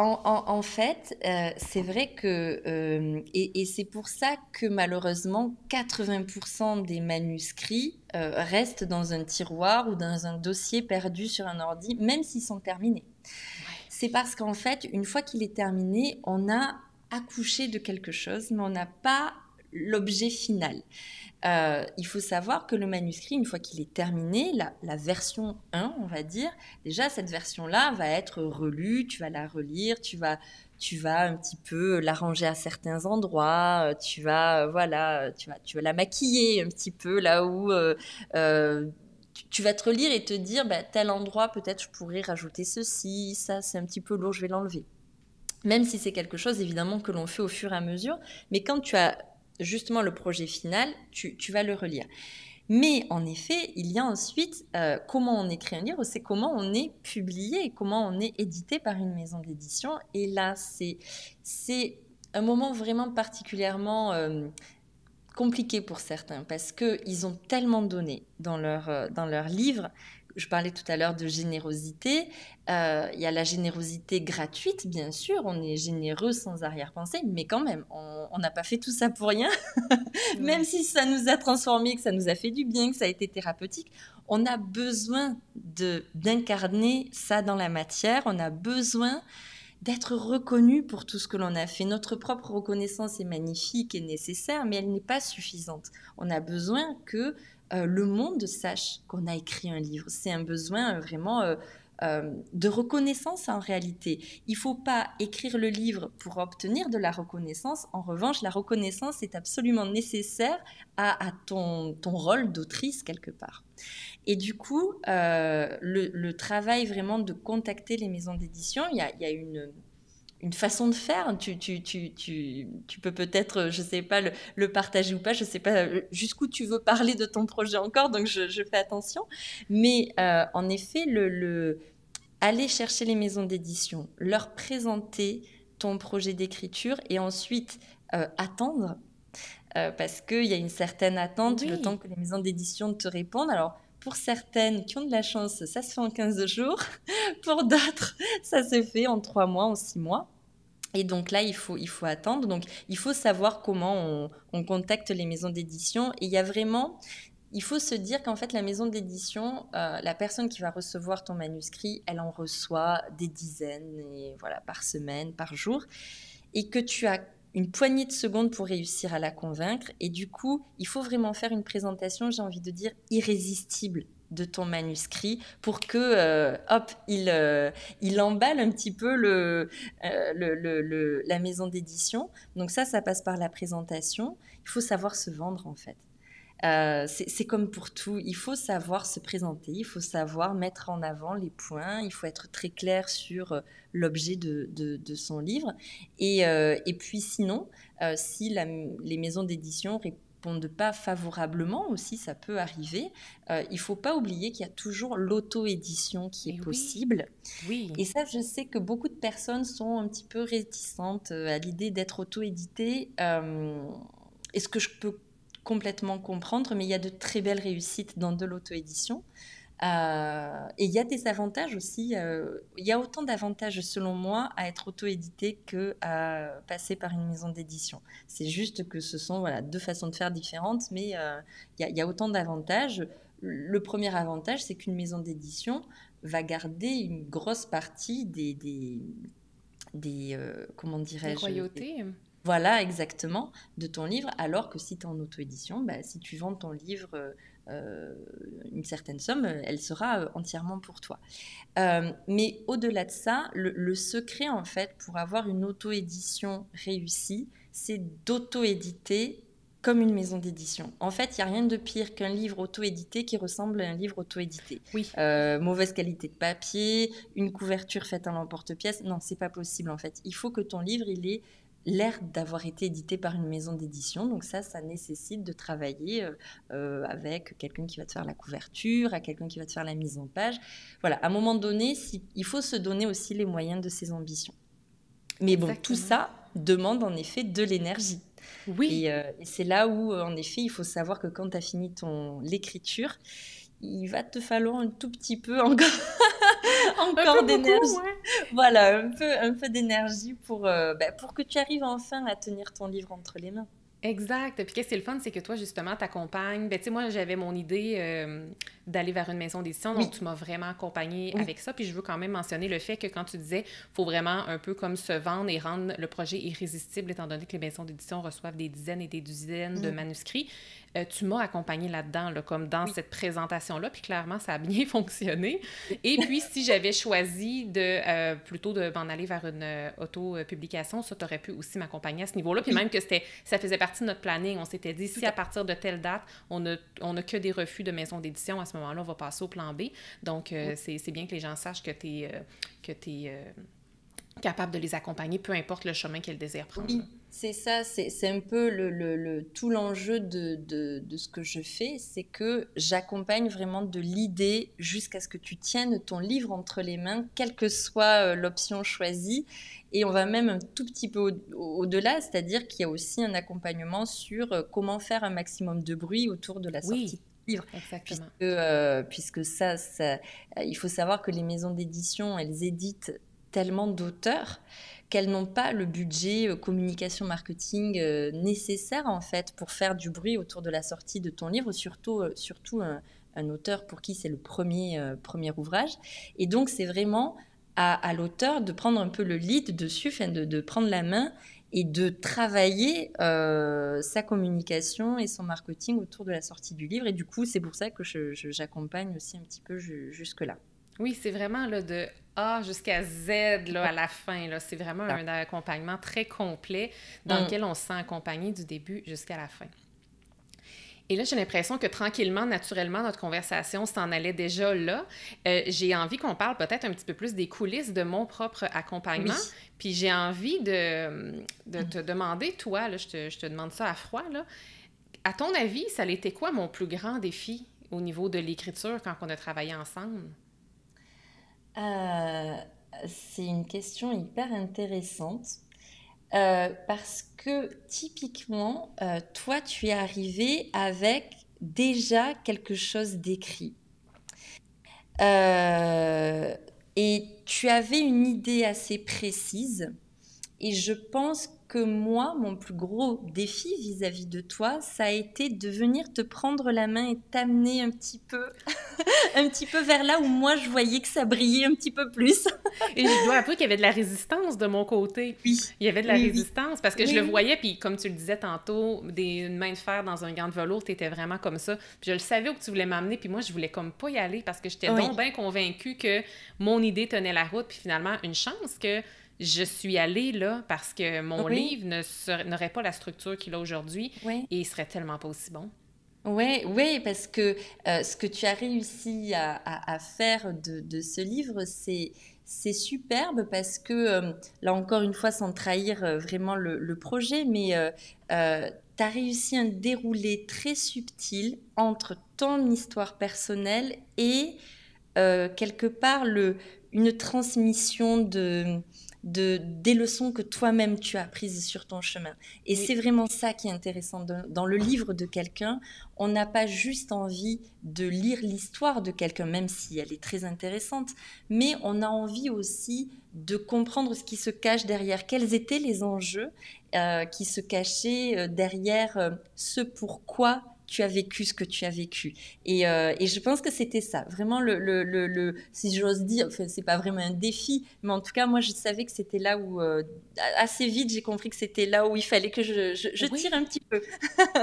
En fait, c'est vrai que, et c'est pour ça que malheureusement, 80% des manuscrits restent dans un tiroir ou dans un dossier perdu sur un ordi, même s'ils sont terminés. Ouais. C'est parce qu'en fait, une fois qu'il est terminé, on a accouché de quelque chose, mais on n'a pas l'objet final. Il faut savoir que le manuscrit, une fois qu'il est terminé, la version 1, on va dire, déjà cette version-là va être relue, tu vas la relire, tu vas un petit peu l'arranger à certains endroits, voilà, tu vas la maquiller un petit peu là où tu vas te relire et te dire, bah, tel endroit, peut-être je pourrais rajouter ceci, ça c'est un petit peu lourd, je vais l'enlever. Même si c'est quelque chose évidemment que l'on fait au fur et à mesure, mais quand tu as justement le projet final, tu vas le relire. Mais en effet, il y a ensuite comment on écrit un livre, c'est comment on est publié, comment on est édité par une maison d'édition. Et là, c'est un moment vraiment particulièrement compliqué pour certains parce qu'ils ont tellement donné dans leur livre. je parlais tout à l'heure de générosité. Il y a la générosité gratuite, bien sûr. On est généreux sans arrière-pensée, mais quand même, on n'a pas fait tout ça pour rien. Même si ça nous a transformés, que ça nous a fait du bien, que ça a été thérapeutique, on a besoin d'incarner ça dans la matière. On a besoin d'être reconnu pour tout ce que l'on a fait. Notre propre reconnaissance est magnifique et nécessaire, mais elle n'est pas suffisante. On a besoin que le monde sache qu'on a écrit un livre. C'est un besoin vraiment de reconnaissance en réalité. Il ne faut pas écrire le livre pour obtenir de la reconnaissance. En revanche, la reconnaissance est absolument nécessaire à ton rôle d'autrice quelque part. Et du coup, le travail vraiment de contacter les maisons d'édition, il y a une façon de faire. Tu peux peut-être, je ne sais pas, le partager ou pas. Je ne sais pas jusqu'où tu veux parler de ton projet encore, donc je fais attention. Mais en effet, aller chercher les maisons d'édition, leur présenter ton projet d'écriture et ensuite attendre, parce qu'il y a une certaine attente, le temps que les maisons d'édition te répondent. Alors, pour certaines qui ont de la chance, ça se fait en 15 jours. Pour d'autres, ça se fait en 3 mois, en 6 mois. Et donc là, il faut attendre. Donc, il faut savoir comment on contacte les maisons d'édition. Et il faut se dire qu'en fait, la maison d'édition, la personne qui va recevoir ton manuscrit, elle en reçoit des dizaines et voilà, par semaine, par jour. Et que tu as une poignée de secondes pour réussir à la convaincre. Et du coup, il faut vraiment faire une présentation, j'ai envie de dire, irrésistible de ton manuscrit pour que, il emballe un petit peu la maison d'édition. Donc ça passe par la présentation. Il faut savoir se vendre, en fait. C'est comme pour tout, il faut savoir se présenter, il faut savoir mettre en avant les points, il faut être très clair sur l'objet de son livre. Et puis sinon, si les maisons d'édition répondent pas favorablement aussi, ça peut arriver, il ne faut pas oublier qu'il y a toujours l'auto-édition qui est possible. Oui. Et ça, je sais que beaucoup de personnes sont un petit peu réticentes à l'idée d'être auto-éditées. Et ce que je peux complètement comprendre, mais il y a de très belles réussites dans de l'auto-édition. Et il y a des avantages aussi. Il y a autant d'avantages, selon moi, à être auto-édité qu'à passer par une maison d'édition. C'est juste que ce sont deux façons de faire différentes, mais il y a autant d'avantages. Le premier avantage, c'est qu'une maison d'édition va garder une grosse partie des comment dirais-je, des royautés. Voilà, exactement, de ton livre, alors que si tu es en auto-édition, si tu vends ton livre une certaine somme, elle sera entièrement pour toi. Mais au-delà de ça, le secret, en fait, pour avoir une auto-édition réussie, c'est d'auto-éditer comme une maison d'édition. En fait, il n'y a rien de pire qu'un livre auto-édité qui ressemble à un livre auto-édité. Oui. Mauvaise qualité de papier, une couverture faite à l'emporte-pièce. Non, c'est pas possible, en fait. Il faut que ton livre, il ait l'air d'avoir été édité par une maison d'édition. Donc ça nécessite de travailler avec quelqu'un qui va te faire la couverture, à quelqu'un qui va te faire la mise en page. Voilà, à un moment donné, il faut se donner aussi les moyens de ses ambitions. Mais bon, tout ça demande en effet de l'énergie. Oui. Et c'est là où, en effet, il faut savoir que quand tu as fini l'écriture, il va te falloir un tout petit peu encore d'énergie. Voilà, un peu d'énergie pour que tu arrives enfin à tenir ton livre entre les mains. Exact. Puis qu'est-ce qui est le fun, c'est que toi, justement, t'accompagnes. Tu sais, moi, j'avais mon idée d'aller vers une maison d'édition, donc tu m'as vraiment accompagnée avec ça. Puis je veux quand même mentionner le fait que quand tu disais, faut vraiment un peu comme se vendre et rendre le projet irrésistible, étant donné que les maisons d'édition reçoivent des dizaines et des dizaines de manuscrits. Tu m'as accompagnée là-dedans, comme dans cette présentation-là, puis clairement, ça a bien fonctionné. Et puis, si j'avais choisi plutôt de m'en aller vers une auto-publication, ça, t'aurais pu aussi m'accompagner à ce niveau-là. Puis même que ça faisait partie de notre planning. On s'était dit, si à partir de telle date, on n'a que des refus de maison d'édition, à ce moment-là, on va passer au plan B. Donc, c'est bien que les gens sachent que tu es capable de les accompagner, peu importe le chemin qu'elles désirent prendre. Oui, c'est ça, c'est un peu tout l'enjeu de ce que je fais, c'est que j'accompagne vraiment de l'idée jusqu'à ce que tu tiennes ton livre entre les mains, quelle que soit l'option choisie. Et on va même un tout petit peu au-delà, c'est-à-dire qu'il y a aussi un accompagnement sur comment faire un maximum de bruit autour de la sortie livre. Exactement. Puisque il faut savoir que les maisons d'édition, elles éditent tellement d'auteurs qu'elles n'ont pas le budget communication marketing nécessaire en fait pour faire du bruit autour de la sortie de ton livre, surtout un auteur pour qui c'est le premier ouvrage. Et donc c'est vraiment à l'auteur de prendre un peu le lead dessus, de prendre la main et de travailler sa communication et son marketing autour de la sortie du livre. Et du coup, c'est pour ça que j'accompagne aussi un petit peu jusque-là. Oui, c'est vraiment là, de A jusqu'à Z là, à la fin. Là. C'est vraiment un accompagnement très complet dans lequel on se sent accompagné du début jusqu'à la fin. Et là, j'ai l'impression que tranquillement, naturellement, notre conversation s'en allait déjà là. J'ai envie qu'on parle peut-être un petit peu plus des coulisses de mon propre accompagnement. Oui. Puis j'ai envie de te demander, toi, là, je te demande ça à froid, là, à ton avis, ça a été quoi mon plus grand défi au niveau de l'écriture quand on a travaillé ensemble? C'est une question hyper intéressante. Parce que typiquement, toi, tu es arrivé avec déjà quelque chose d'écrit. Et tu avais une idée assez précise. Et je pense que moi, mon plus gros défi vis-à-vis de toi, ça a été de venir te prendre la main et t'amener un petit peu, un petit peu vers là où moi, je voyais que ça brillait un petit peu plus. Et je dois avouer qu'il y avait de la résistance de mon côté. Oui. Il y avait de la résistance parce que je le voyais, puis comme tu le disais tantôt, une main de fer dans un gant de velours, t'étais vraiment comme ça. Puis je le savais où tu voulais m'amener, puis moi, je voulais comme pas y aller parce que j'étais donc bien convaincue que mon idée tenait la route. Puis finalement, une chance que je suis allée là parce que mon livre n'aurait pas la structure qu'il a aujourd'hui et il serait tellement pas aussi bon. Oui, parce que ce que tu as réussi à faire de ce livre, c'est superbe parce que, là encore une fois, sans trahir vraiment le projet, mais tu as réussi un déroulé très subtil entre ton histoire personnelle et quelque part une transmission des leçons que toi-même tu as apprises sur ton chemin. Et c'est vraiment ça qui est intéressant. Dans le livre de quelqu'un, on n'a pas juste envie de lire l'histoire de quelqu'un, même si elle est très intéressante, mais on a envie aussi de comprendre ce qui se cache derrière, quels étaient les enjeux qui se cachaient derrière ce pourquoi tu as vécu ce que tu as vécu. Et je pense que c'était ça. Vraiment, si j'ose dire, enfin, c'est pas vraiment un défi, mais en tout cas, moi, je savais que c'était là où, assez vite, j'ai compris que c'était là où il fallait que je tire un petit peu.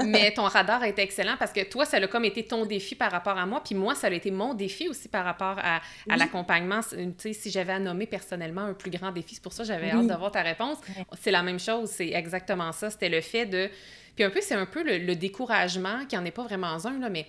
Mais ton radar a été excellent parce que toi, ça a comme été ton défi par rapport à moi, puis moi, ça a été mon défi aussi par rapport à l'accompagnement. Tu sais, si j'avais à nommer personnellement un plus grand défi, c'est pour ça que j'avais hâte d'avoir ta réponse. C'est la même chose, c'est exactement ça. C'était le fait de... Puis c'est un peu le découragement, qui n'en est pas vraiment un, là, mais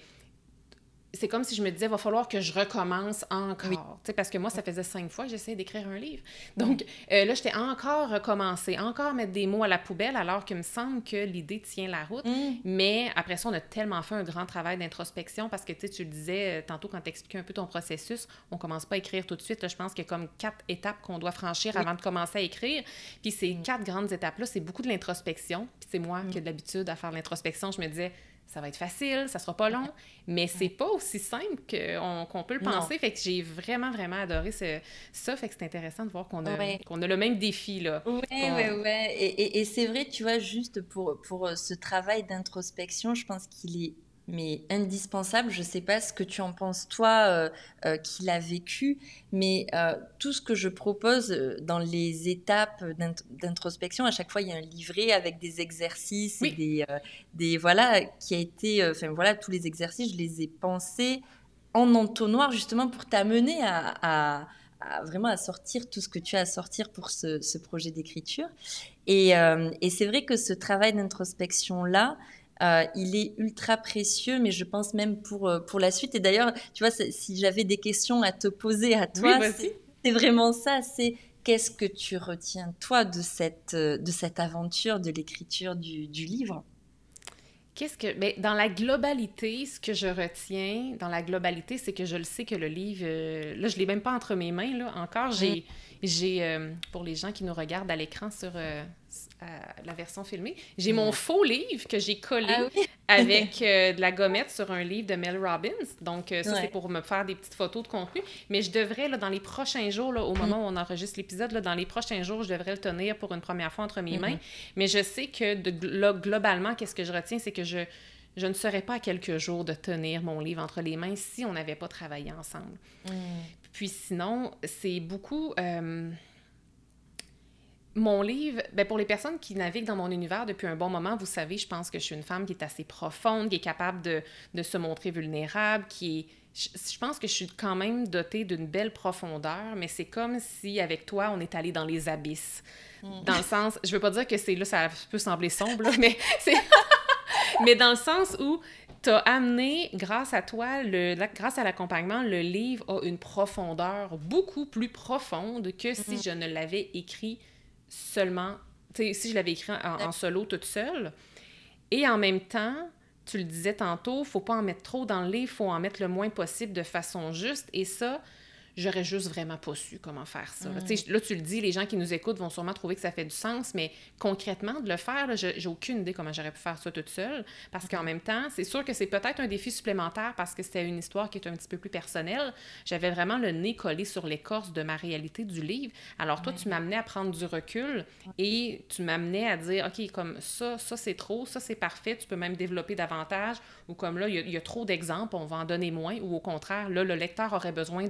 c'est comme si je me disais, il va falloir que je recommence encore. Tu sais, parce que moi, ça faisait 5 fois que j'essayais d'écrire un livre. Donc, là, j'étais encore recommencer, encore mettre des mots à la poubelle, alors qu'il me semble que l'idée tient la route. Mais après ça, on a tellement fait un grand travail d'introspection parce que, tu le disais tantôt quand tu expliquais un peu ton processus, on commence pas à écrire tout de suite. Là, je pense qu'il y a comme 4 étapes qu'on doit franchir avant de commencer à écrire. Puis ces 4 grandes étapes-là, c'est beaucoup de l'introspection. Puis c'est moi qui ai de l'habitude à faire l'introspection. Je me disais... ça va être facile, ça sera pas long, mais c'est pas aussi simple qu'on peut le penser. Non. Fait que j'ai vraiment, vraiment adoré ça. Fait que c'est intéressant de voir qu'on a le même défi, là. Oui. Et c'est vrai, tu vois, juste pour ce travail d'introspection, je pense qu'il est indispensable. Je sais pas ce que tu en penses, toi, qui l'as vécu, mais tout ce que je propose dans les étapes d'introspection, à chaque fois, il y a un livret avec des exercices et des voilà, qui a été... Enfin, voilà, tous les exercices, je les ai pensés en entonnoir, justement, pour t'amener à vraiment à sortir tout ce que tu as à sortir pour ce projet d'écriture. Et c'est vrai que ce travail d'introspection-là, il est ultra précieux, mais je pense même pour la suite. Et d'ailleurs, tu vois, si j'avais des questions à te poser à toi, c'est vraiment ça. C'est qu'est-ce que tu retiens, toi, de cette aventure de l'écriture du livre? Mais dans la globalité, ce que je retiens, c'est que je le sais que le livre, là, je l'ai même pas entre mes mains, là, encore. J'ai pour les gens qui nous regardent à l'écran sur la version filmée. J'ai mon faux livre que j'ai collé Oui. avec de la gommette sur un livre de Mel Robbins. Donc, ça, c'est pour me faire des petites photos de contenu. Mais je devrais, là, dans les prochains jours, là, au moment où on enregistre l'épisode, là, dans les prochains jours, je devrais le tenir pour une première fois entre mes mains. Mais je sais que là, globalement, qu'est-ce que je retiens, c'est que je ne serais pas à quelques jours de tenir mon livre entre les mains si on n'avait pas travaillé ensemble. Puis sinon, c'est beaucoup... Mon livre, ben pour les personnes qui naviguent dans mon univers depuis un bon moment, vous savez, je pense que je suis une femme qui est assez profonde, qui est capable de se montrer vulnérable, qui est... Je pense que je suis quand même dotée d'une belle profondeur, mais c'est comme si, avec toi, on est allé dans les abysses. Dans le sens... Je veux pas dire que c'est là, ça peut sembler sombre, là, mais c'est... mais dans le sens où t'as amené, grâce à toi, grâce à l'accompagnement, le livre a une profondeur beaucoup plus profonde que si je ne l'avais écrit seulement, tu sais, si je l'avais écrit en solo toute seule. Et en même temps, tu le disais tantôt, faut pas en mettre trop dans le livre, faut en mettre le moins possible de façon juste. Et ça, j'aurais juste vraiment pas su comment faire ça. Là, tu le dis, les gens qui nous écoutent vont sûrement trouver que ça fait du sens, mais concrètement, de le faire, là, j'ai aucune idée comment j'aurais pu faire ça toute seule, parce qu'en même temps, c'est sûr que c'est peut-être un défi supplémentaire parce que c'était une histoire qui est un petit peu plus personnelle. J'avais vraiment le nez collé sur l'écorce de ma réalité du livre. Alors toi, tu m'amenais à prendre du recul et tu m'amenais à dire, OK, comme ça c'est trop, ça c'est parfait, tu peux même développer davantage, ou comme là, il y a trop d'exemples, on va en donner moins, ou au contraire, là, le lecteur aurait besoin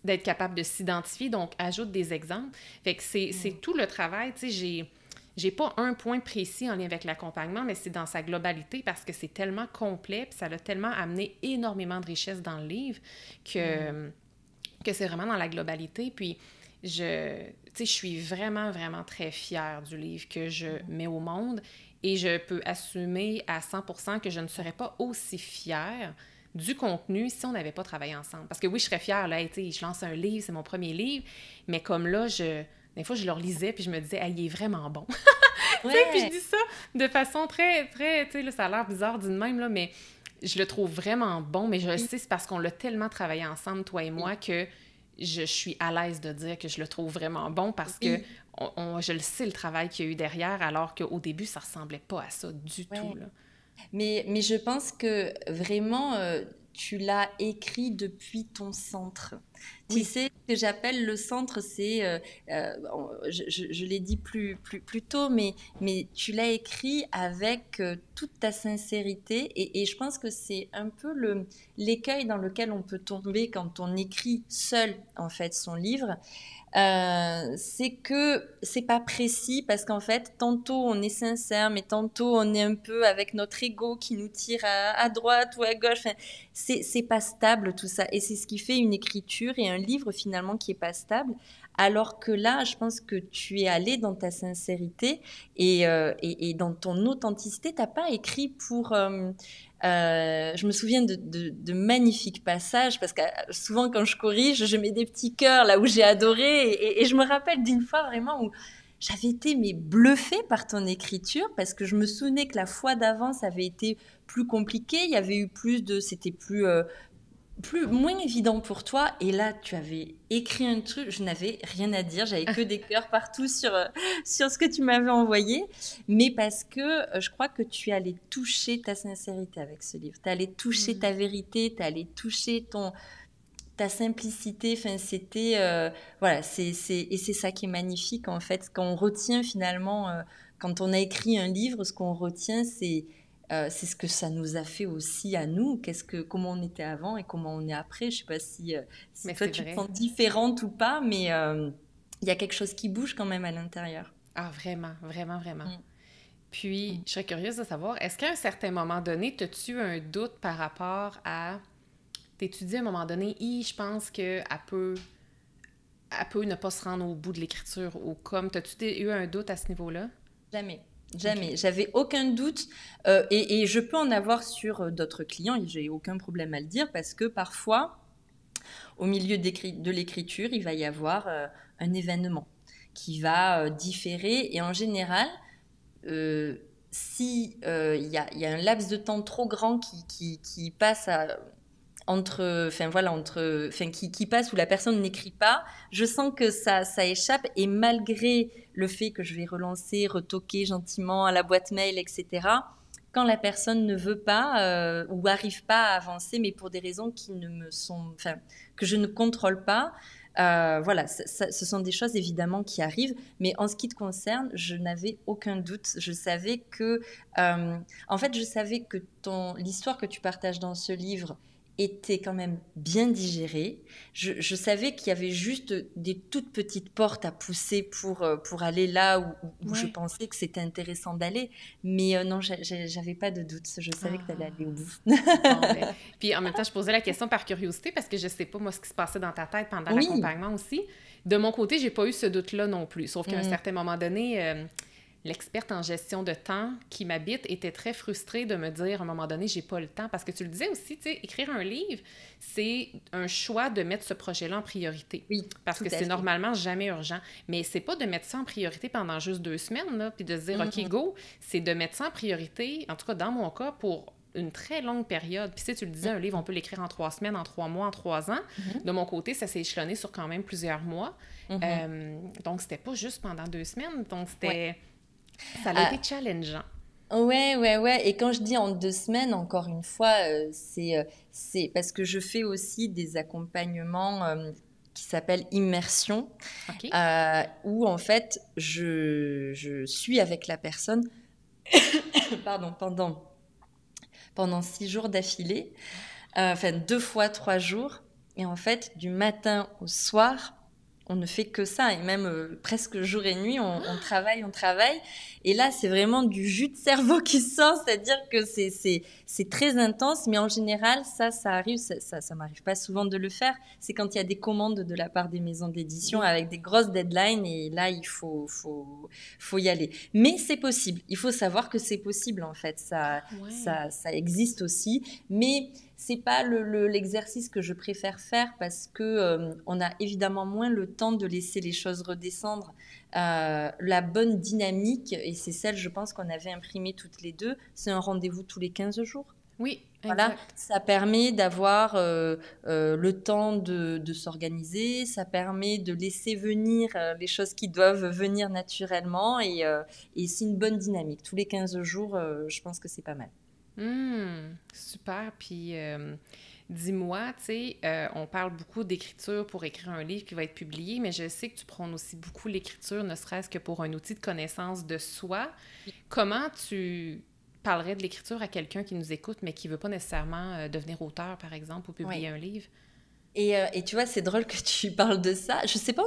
d'être capable de s'identifier, donc ajoute des exemples. Fait que c'est tout le travail, tu sais, j'ai pas un point précis en lien avec l'accompagnement, mais c'est dans sa globalité parce que c'est tellement complet, puis ça l'a tellement amené énormément de richesse dans le livre que c'est vraiment dans la globalité. Puis je suis vraiment, vraiment très fière du livre que je mets au monde et je peux assumer à 100% que je ne serais pas aussi fière du contenu si on n'avait pas travaillé ensemble. Parce que oui, je serais fière, là, je lance un livre, c'est mon premier livre, mais comme là, des fois, je le relisais, puis je me disais, ah, il est vraiment bon. Puis je dis ça de façon très, très, là, ça a l'air bizarre d'une même, là, mais je le trouve vraiment bon, mais je le sais, c'est parce qu'on l'a tellement travaillé ensemble, toi et moi, que je suis à l'aise de dire que je le trouve vraiment bon parce que je le sais, le travail qu'il y a eu derrière, alors qu'au début, ça ressemblait pas à ça du tout, là. Mais je pense que vraiment, tu l'as écrit depuis ton centre. Tu sais, ce que j'appelle le centre, c'est, je l'ai dit plus tôt, mais tu l'as écrit avec toute ta sincérité. Et je pense que c'est un peu l'écueil dans lequel on peut tomber quand on écrit seul, en fait, son livre. C'est que c'est pas précis parce qu'en fait, tantôt on est sincère, mais tantôt on est un peu avec notre ego qui nous tire à droite ou à gauche. Enfin, c'est pas stable tout ça. Et c'est ce qui fait une écriture et un livre finalement qui est pas stable. Alors que là, je pense que tu es allé dans ta sincérité et dans ton authenticité. T'as pas écrit pour... je me souviens de magnifiques passages parce que souvent quand je corrige, je mets des petits cœurs là où j'ai adoré et je me rappelle d'une fois vraiment où j'avais été bluffée par ton écriture parce que je me souvenais que la fois d'avant ça avait été plus compliqué, il y avait eu c'était moins évident pour toi. Et là, tu avais écrit un truc, je n'avais rien à dire, j'avais que des cœurs partout sur ce que tu m'avais envoyé. Mais parce que je crois que tu allais toucher ta sincérité avec ce livre. Tu allais toucher ta vérité, tu allais toucher ta simplicité. Enfin, c'était... voilà, et c'est ça qui est magnifique, en fait. Quand on retient finalement, quand on a écrit un livre, ce qu'on retient, c'est ce que ça nous a fait aussi à nous, comment on était avant et comment on est après. Je ne sais pas si toi tu te sens différente ou pas, mais il y a quelque chose qui bouge quand même à l'intérieur. Ah, vraiment, vraiment, vraiment. Puis, je serais curieuse de savoir, est-ce qu'à un certain moment donné, as-tu un doute par rapport à... T'étudies à un moment donné, je pense qu'elle peut ne pas se rendre au bout de l'écriture, ou comme... T'as-tu eu un doute à ce niveau-là? Jamais. Jamais, okay. J'avais aucun doute et je peux en avoir sur d'autres clients, j'ai aucun problème à le dire parce que parfois, au milieu de l'écriture, il va y avoir un événement qui va différer et en général, si y a un laps de temps trop grand qui passe enfin voilà, qui passe où la personne n'écrit pas, je sens que ça échappe et malgré le fait que je vais relancer, retoquer gentiment à la boîte mail, etc. Quand la personne ne veut pas ou arrive pas à avancer, mais pour des raisons qui ne me sont, enfin, que je ne contrôle pas, voilà, ce sont des choses évidemment qui arrivent, mais en ce qui te concerne, je n'avais aucun doute. Je savais que, en fait, je savais que l'histoire que tu partages dans ce livre était quand même bien digérée. Je savais qu'il y avait juste des toutes petites portes à pousser pour aller là où je Ouais. pensais que c'était intéressant d'aller. Mais non, j'avais pas de doute. Je savais que tu allais aller Ah. au bout. Bon, ben. Puis en même temps, je posais la question par curiosité parce que je sais pas, moi, ce qui se passait dans ta tête pendant Oui. l'accompagnement aussi. De mon côté, j'ai pas eu ce doute-là non plus. Sauf qu'à un Mm. certain moment donné, l'experte en gestion de temps qui m'habite était très frustrée de me dire à un moment donné, j'ai pas le temps. Parce que tu le disais aussi, tu sais, écrire un livre, c'est un choix de mettre ce projet-là en priorité. Oui, Parce tout que à c'est fait. normalement jamais urgent. Mais c'est pas de mettre ça en priorité pendant juste 2 semaines, là, puis de se dire, OK, Mhm. go, c'est de mettre ça en priorité, en tout cas dans mon cas, pour une très longue période. Puis si tu le disais, un livre, on peut l'écrire en 3 semaines, en 3 mois, en 3 ans. Mhm. De mon côté, ça s'est échelonné sur quand même plusieurs mois. Mhm. Donc, c'était pas juste pendant 2 semaines. Donc, Ouais. ça a été Ah, challengeant. ouais, ouais, ouais. Et quand je dis en 2 semaines, encore une fois, c'est parce que je fais aussi des accompagnements qui s'appellent immersion, OK? où en fait, je suis avec la personne, pardon, pendant 6 jours d'affilée, enfin 2 fois 3 jours. Et en fait, du matin au soir, on ne fait que ça. Et même presque jour et nuit, on travaille, on travaille. Et là, c'est vraiment du jus de cerveau qui sort. C'est-à-dire que c'est très intense. Mais en général, ça arrive. Ça m'arrive pas souvent de le faire. C'est quand il y a des commandes de la part des maisons d'édition Oui. avec des grosses deadlines. Et là, il faut y aller. Mais c'est possible. Il faut savoir que c'est possible, en fait. Ça, Ah, ouais. ça, ça existe aussi. Mais c'est pas l'exercice que je préfère faire parce que on a évidemment moins le temps de laisser les choses redescendre. La bonne dynamique, et c'est celle, je pense, qu'on avait imprimée toutes les deux, c'est un rendez-vous tous les 15 jours. Oui, Voilà, exact. ça permet d'avoir le temps de s'organiser, ça permet de laisser venir les choses qui doivent venir naturellement et c'est une bonne dynamique. Tous les 15 jours, je pense que c'est pas mal. Super. Puis, dis-moi, tu sais, on parle beaucoup d'écriture pour écrire un livre qui va être publié, mais je sais que tu prônes aussi beaucoup l'écriture, ne serait-ce que pour un outil de connaissance de soi. Comment tu parlerais de l'écriture à quelqu'un qui nous écoute, mais qui ne veut pas nécessairement devenir auteur, par exemple, ou Oui. publier un livre? Et tu vois, c'est drôle que tu parles de ça. Je sais pas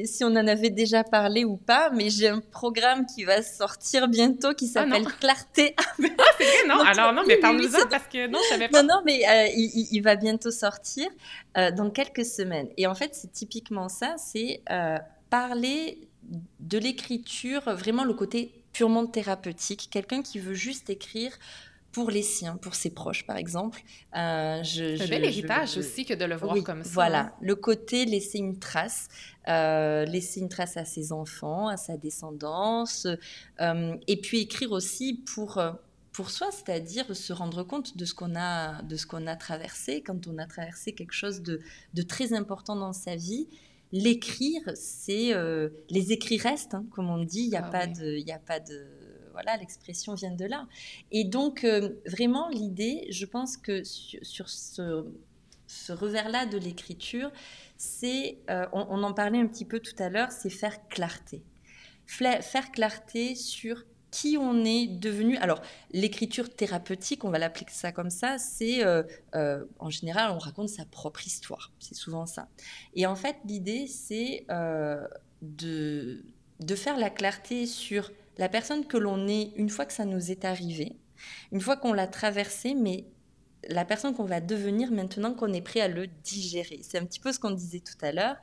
si on en avait déjà parlé ou pas, mais j'ai un programme qui va sortir bientôt qui Ah non! s'appelle Clarté. Ah, c'est vrai, non? Donc, Alors non, oui, mais oui, oui, parle-nous-en parce que non, je savais non, pas. non, mais il va bientôt sortir dans quelques semaines. Et en fait, c'est typiquement ça, c'est parler de l'écriture, vraiment le côté purement thérapeutique. Quelqu'un qui veut juste écrire pour les siens, pour ses proches, par exemple. C'est un bel héritage aussi que de le voir Oui, comme ça, hein? voilà. Le côté laisser une trace à ses enfants, à sa descendance, et puis écrire aussi pour soi, c'est-à-dire se rendre compte de ce qu'on a traversé, quand on a traversé quelque chose de très important dans sa vie. L'écrire, c'est les écrits restent, hein, comme on dit. Ah oui. Il y a pas de, voilà, l'expression vient de là. Et donc vraiment l'idée, je pense que sur ce revers-là de l'écriture, c'est, on en parlait un petit peu tout à l'heure, c'est faire clarté. Faire clarté sur qui on est devenu. Alors, l'écriture thérapeutique, on va l'appeler ça comme ça, c'est en général, on raconte sa propre histoire. C'est souvent ça. Et en fait, l'idée, c'est de faire la clarté sur la personne que l'on est une fois que ça nous est arrivé, une fois qu'on l'a traversé, mais la personne qu'on va devenir maintenant qu'on est prêt à le digérer. C'est un petit peu ce qu'on disait tout à l'heure.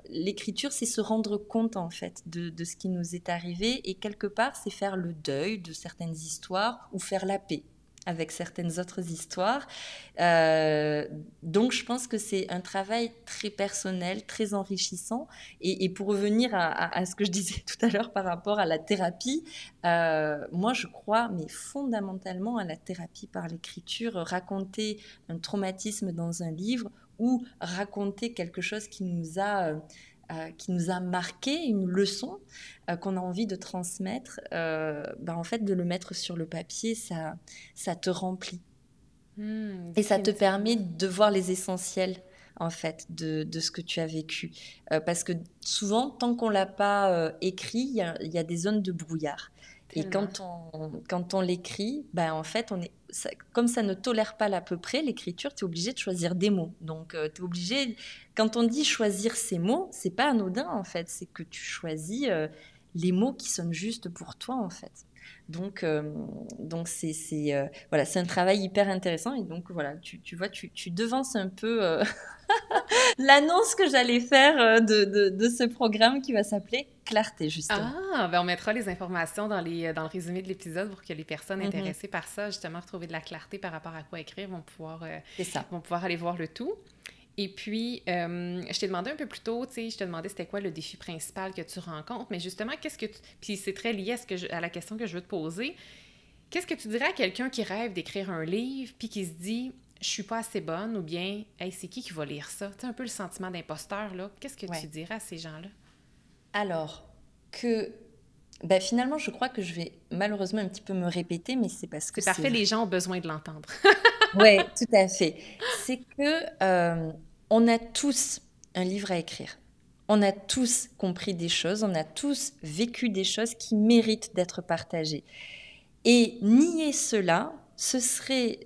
L'écriture, c'est se rendre compte en fait de ce qui nous est arrivé et quelque part, c'est faire le deuil de certaines histoires ou faire la paix. avec certaines autres histoires. Donc, je pense que c'est un travail très personnel, très enrichissant. Et pour revenir à ce que je disais tout à l'heure par rapport à la thérapie, moi, je crois, mais fondamentalement, à la thérapie par l'écriture. Raconter un traumatisme dans un livre ou raconter quelque chose qui nous a marqué, une leçon qu'on a envie de transmettre, en fait, de le mettre sur le papier, ça te remplit. Et ça te permet de voir les essentiels, en fait, de ce que tu as vécu. Parce que souvent, tant qu'on ne l'a pas écrit, il y a des zones de brouillard. Et quand on l'écrit, en fait, comme ça ne tolère pas l'à peu près, l'écriture, tu es obligé de choisir des mots. Donc, tu es obligé, quand on dit choisir ces mots, c'est pas anodin, en fait. C'est que tu choisis les mots qui sonnent juste pour toi, en fait. Donc voilà, c'est un travail hyper intéressant. Et donc, voilà, tu vois, tu devances un peu l'annonce que j'allais faire de ce programme qui va s'appeler Clarté, justement. Ah, on mettra les informations dans le résumé de l'épisode pour que les personnes intéressées par ça, justement, retrouver de la clarté par rapport à quoi écrire, vont pouvoir aller voir le tout. Et puis, je t'ai demandé un peu plus tôt, tu sais, je te demandais c'était quoi le défi principal que tu rencontres, mais justement, puis c'est très lié à la question que je veux te poser. Qu'est-ce que tu dirais à quelqu'un qui rêve d'écrire un livre, puis qui se dit « je suis pas assez bonne » ou bien « hey, c'est qui va lire ça ?» Tu sais, un peu le sentiment d'imposteur, là. Qu'est-ce que tu dirais à ces gens-là? Alors, finalement, je crois que je vais malheureusement un petit peu me répéter, mais c'est parce que c'est parfait, les gens ont besoin de l'entendre. Oui, tout à fait. C'est que on a tous un livre à écrire. On a tous compris des choses, on a tous vécu des choses qui méritent d'être partagées. Et nier cela, ce serait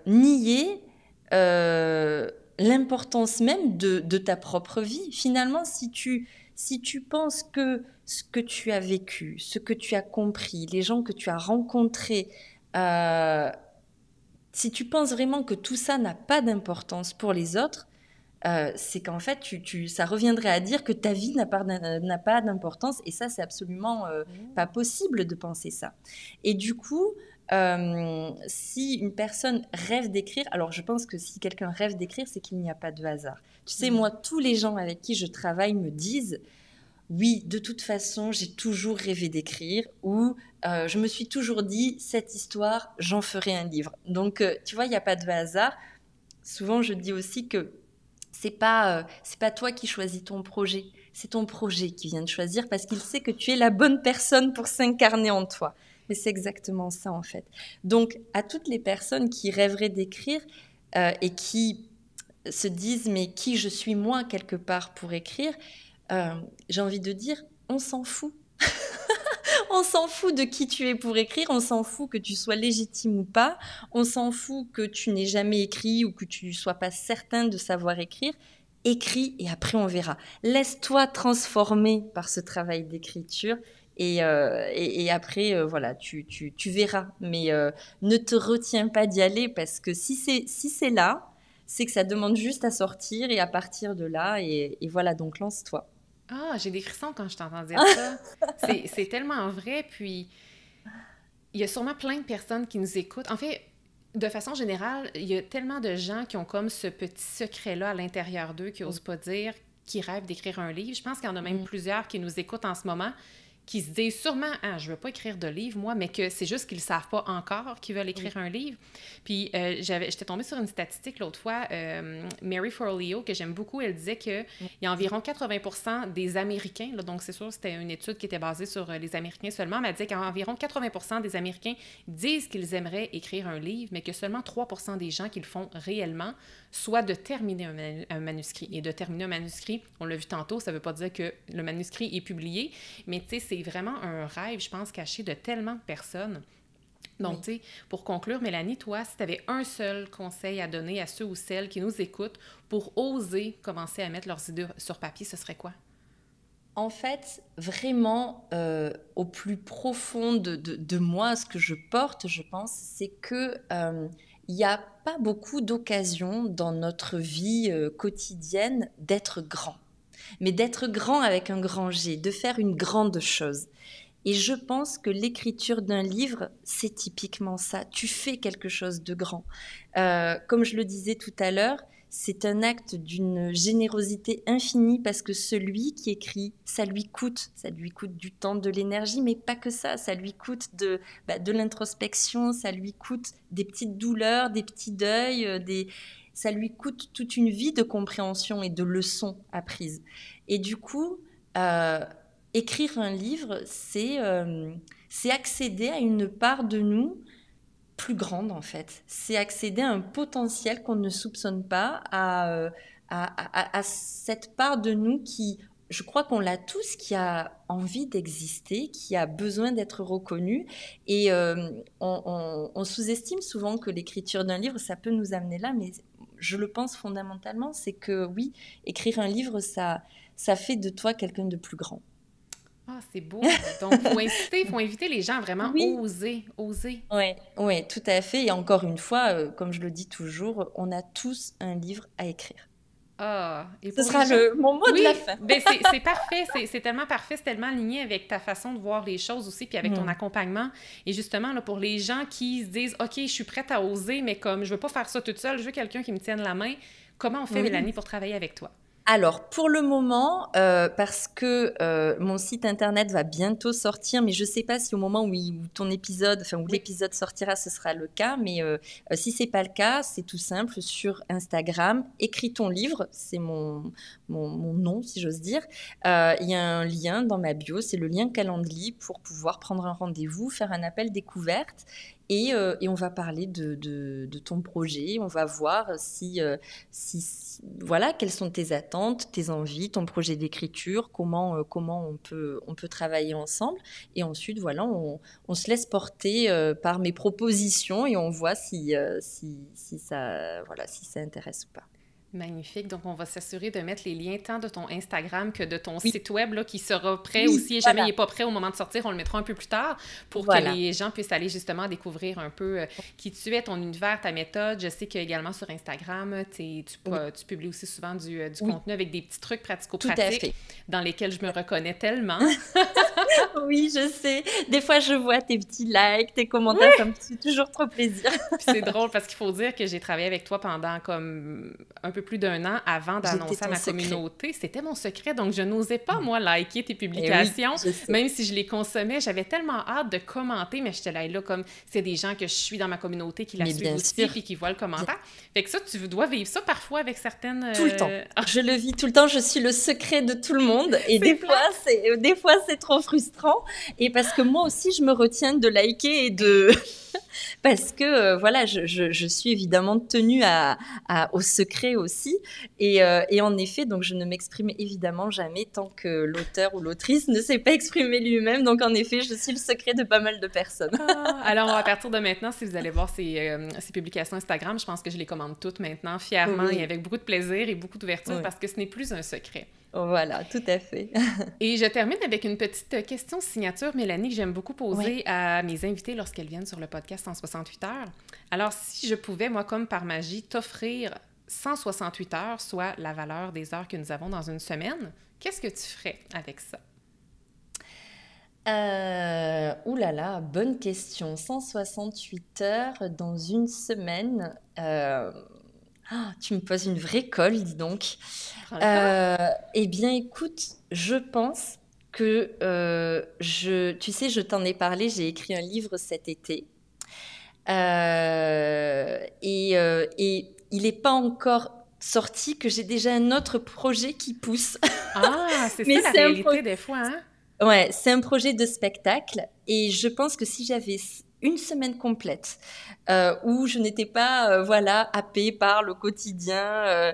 nier l'importance même de ta propre vie. Finalement, si tu penses que ce que tu as vécu, ce que tu as compris, les gens que tu as rencontrés, si tu penses vraiment que tout ça n'a pas d'importance pour les autres, c'est qu'en fait, ça reviendrait à dire que ta vie n'a pas d'importance. Et ça, c'est absolument pas possible de penser ça. Et du coup, si une personne rêve d'écrire, alors je pense que si quelqu'un rêve d'écrire, c'est qu'il n'y a pas de hasard. Tu sais, moi, tous les gens avec qui je travaille me disent oui, de toute façon, j'ai toujours rêvé d'écrire, ou je me suis toujours dit, cette histoire, j'en ferai un livre. Donc, tu vois, il n'y a pas de hasard. Souvent, je dis aussi que c'est pas toi qui choisis ton projet, c'est ton projet qui vient de choisir parce qu'il sait que tu es la bonne personne pour s'incarner en toi. Mais c'est exactement ça, en fait. Donc, à toutes les personnes qui rêveraient d'écrire et qui se disent, mais qui je suis moi, quelque part, pour écrire, j'ai envie de dire, on s'en fout. On s'en fout de qui tu es pour écrire, on s'en fout que tu sois légitime ou pas, on s'en fout que tu n'aies jamais écrit ou que tu ne sois pas certain de savoir écrire. Écris et après on verra. Laisse-toi transformer par ce travail d'écriture et après, voilà, tu verras. Mais ne te retiens pas d'y aller parce que si c'est là, c'est que ça demande juste à sortir et à partir de là. Et voilà, donc lance-toi. Ah, j'ai des frissons quand je t'entends dire ça. C'est tellement vrai. Puis, il y a sûrement plein de personnes qui nous écoutent. En fait, de façon générale, il y a tellement de gens qui ont comme ce petit secret-là à l'intérieur d'eux, qui n'osent pas dire, qui rêvent d'écrire un livre. Je pense qu'il y en a même plusieurs qui nous écoutent en ce moment, qui se disent sûrement « Ah, je veux pas écrire de livre, moi », mais que c'est juste qu'ils ne savent pas encore qu'ils veulent écrire un livre. Puis, j'étais tombée sur une statistique l'autre fois, Mary Forleo, que j'aime beaucoup, elle disait qu'il y a environ 80% des Américains, là, donc c'est sûr, c'était une étude qui était basée sur les Américains seulement, mais elle disait qu'environ 80% des Américains disent qu'ils aimeraient écrire un livre, mais que seulement 3% des gens qui le font réellement, soit de terminer un manuscrit. Et de terminer un manuscrit, on l'a vu tantôt, ça ne veut pas dire que le manuscrit est publié, mais tu sais, c'est vraiment un rêve, je pense, caché de tellement de personnes. Donc, tu sais, pour conclure, Mélanie, toi, si tu avais un seul conseil à donner à ceux ou celles qui nous écoutent pour oser commencer à mettre leurs idées sur papier, ce serait quoi? En fait, vraiment, au plus profond de moi, ce que je porte, je pense, c'est que il n'y a pas beaucoup d'occasions dans notre vie quotidienne d'être grand. Mais d'être grand avec un grand G, de faire une grande chose. Et je pense que l'écriture d'un livre, c'est typiquement ça. Tu fais quelque chose de grand. Comme je le disais tout à l'heure, c'est un acte d'une générosité infinie parce que celui qui écrit, ça lui coûte du temps, de l'énergie, mais pas que ça. Ça lui coûte de l'introspection, ça lui coûte des petites douleurs, des petits deuils, ça lui coûte toute une vie de compréhension et de leçons apprises. Et du coup, écrire un livre, c'est accéder à une part de nous plus grande, en fait. C'est accéder à un potentiel qu'on ne soupçonne pas, à cette part de nous qui, je crois qu'on l'a tous, qui a envie d'exister, qui a besoin d'être reconnu. Et on sous-estime souvent que l'écriture d'un livre, ça peut nous amener là, mais je le pense fondamentalement, c'est que oui, écrire un livre, ça fait de toi quelqu'un de plus grand. Ah, c'est beau. Donc, faut inviter les gens à vraiment Oui, oser, oser. ouais, ouais, tout à fait. Et encore une fois, comme je le dis toujours, on a tous un livre à écrire. Ah, et Ce pour les sera gens? mon mot de Oui, la fin. ben c'est parfait, c'est tellement parfait, c'est tellement aligné avec ta façon de voir les choses aussi, puis avec ton Hmm. accompagnement. Et justement, là, pour les gens qui se disent, OK, je suis prête à oser, mais comme je veux pas faire ça toute seule, je veux quelqu'un qui me tienne la main, comment on fait, Oui. Mélanie, pour travailler avec toi? Alors, pour le moment, parce que mon site internet va bientôt sortir, mais je ne sais pas si au moment où ton épisode, enfin où Oui. l'épisode sortira, ce sera le cas. Mais si c'est pas le cas, c'est tout simple. Sur Instagram, écris ton livre, c'est mon nom, si j'ose dire. Il y a un lien dans ma bio, c'est le lien Calendly pour pouvoir prendre un rendez-vous, faire un appel découverte. Et on va parler de ton projet. On va voir voilà, quelles sont tes attentes, tes envies, ton projet d'écriture, comment on peut travailler ensemble. Et ensuite, voilà, on se laisse porter par mes propositions et on voit si ça, voilà, si ça intéresse ou pas. Magnifique. Donc, on va s'assurer de mettre les liens tant de ton Instagram que de ton Oui, site web là, qui sera prêt oui, aussi. Et jamais il voilà, n'est pas prêt au moment de sortir, on le mettra un peu plus tard pour que voilà. les gens puissent aller justement découvrir un peu qui tu es, ton univers, ta méthode. Je sais qu'également sur Instagram, Oui, tu publies aussi souvent du oui, contenu avec des petits trucs tout à pratico-pratiques fait. dans lesquels je me reconnais tellement. Oui, je sais. Des fois, je vois tes petits likes, tes commentaires, Oui! ça me fait toujours trop plaisir. Puis c'est drôle parce qu'il faut dire que j'ai travaillé avec toi pendant comme un peu plus d'un an avant J'étais d'annoncer à ton ma secret. communauté. C'était mon secret, donc je n'osais pas, Mm. moi, liker tes Et oui, publications, je sais. même si je les consommais. J'avais tellement hâte de commenter, mais j'étais là comme c'est des gens que je suis dans ma communauté qui la Mais suivent bien aussi, sûr, puis qui voient le bien commentaire. Fait que ça, tu dois vivre ça parfois avec certaines... tout le temps. Ah, Je le vis tout le temps. Je suis le secret de tout le monde. Et c'est plate! des fois, c'est trop frustrant. Et parce que moi aussi, je me retiens de liker et de, parce que voilà, je suis évidemment tenue au secret aussi. Et en effet, donc je ne m'exprime évidemment jamais tant que l'auteur ou l'autrice ne s'est pas exprimé lui-même. Donc en effet, je suis le secret de pas mal de personnes. Ah, alors, à partir de maintenant, si vous allez voir ces publications Instagram, je pense que je les commande toutes maintenant, fièrement et Oui, avec beaucoup de plaisir et beaucoup d'ouverture oui. parce que ce n'est plus un secret. Voilà, tout à fait. Et je termine avec une petite question signature, Mélanie, que j'aime beaucoup Oui. poser à mes invités lorsqu'elles viennent sur le podcast 168 heures. Alors, si je pouvais, moi, comme par magie, t'offrir 168 heures, soit la valeur des heures que nous avons dans une semaine, qu'est-ce que tu ferais avec ça? Ouh là là, bonne question. 168 heures dans une semaine. Tu me poses une vraie colle, dis donc. Prends le temps. Eh bien, écoute, je pense que tu sais, je t'en ai parlé, j'ai écrit un livre cet été. Et il n'est pas encore sorti, que j'ai déjà un autre projet qui pousse. Ah, c'est ça Mais la c'est un réalité des fois, hein? Ouais, c'est un projet de spectacle et je pense que si j'avais une semaine complète où je n'étais pas voilà happée par le quotidien,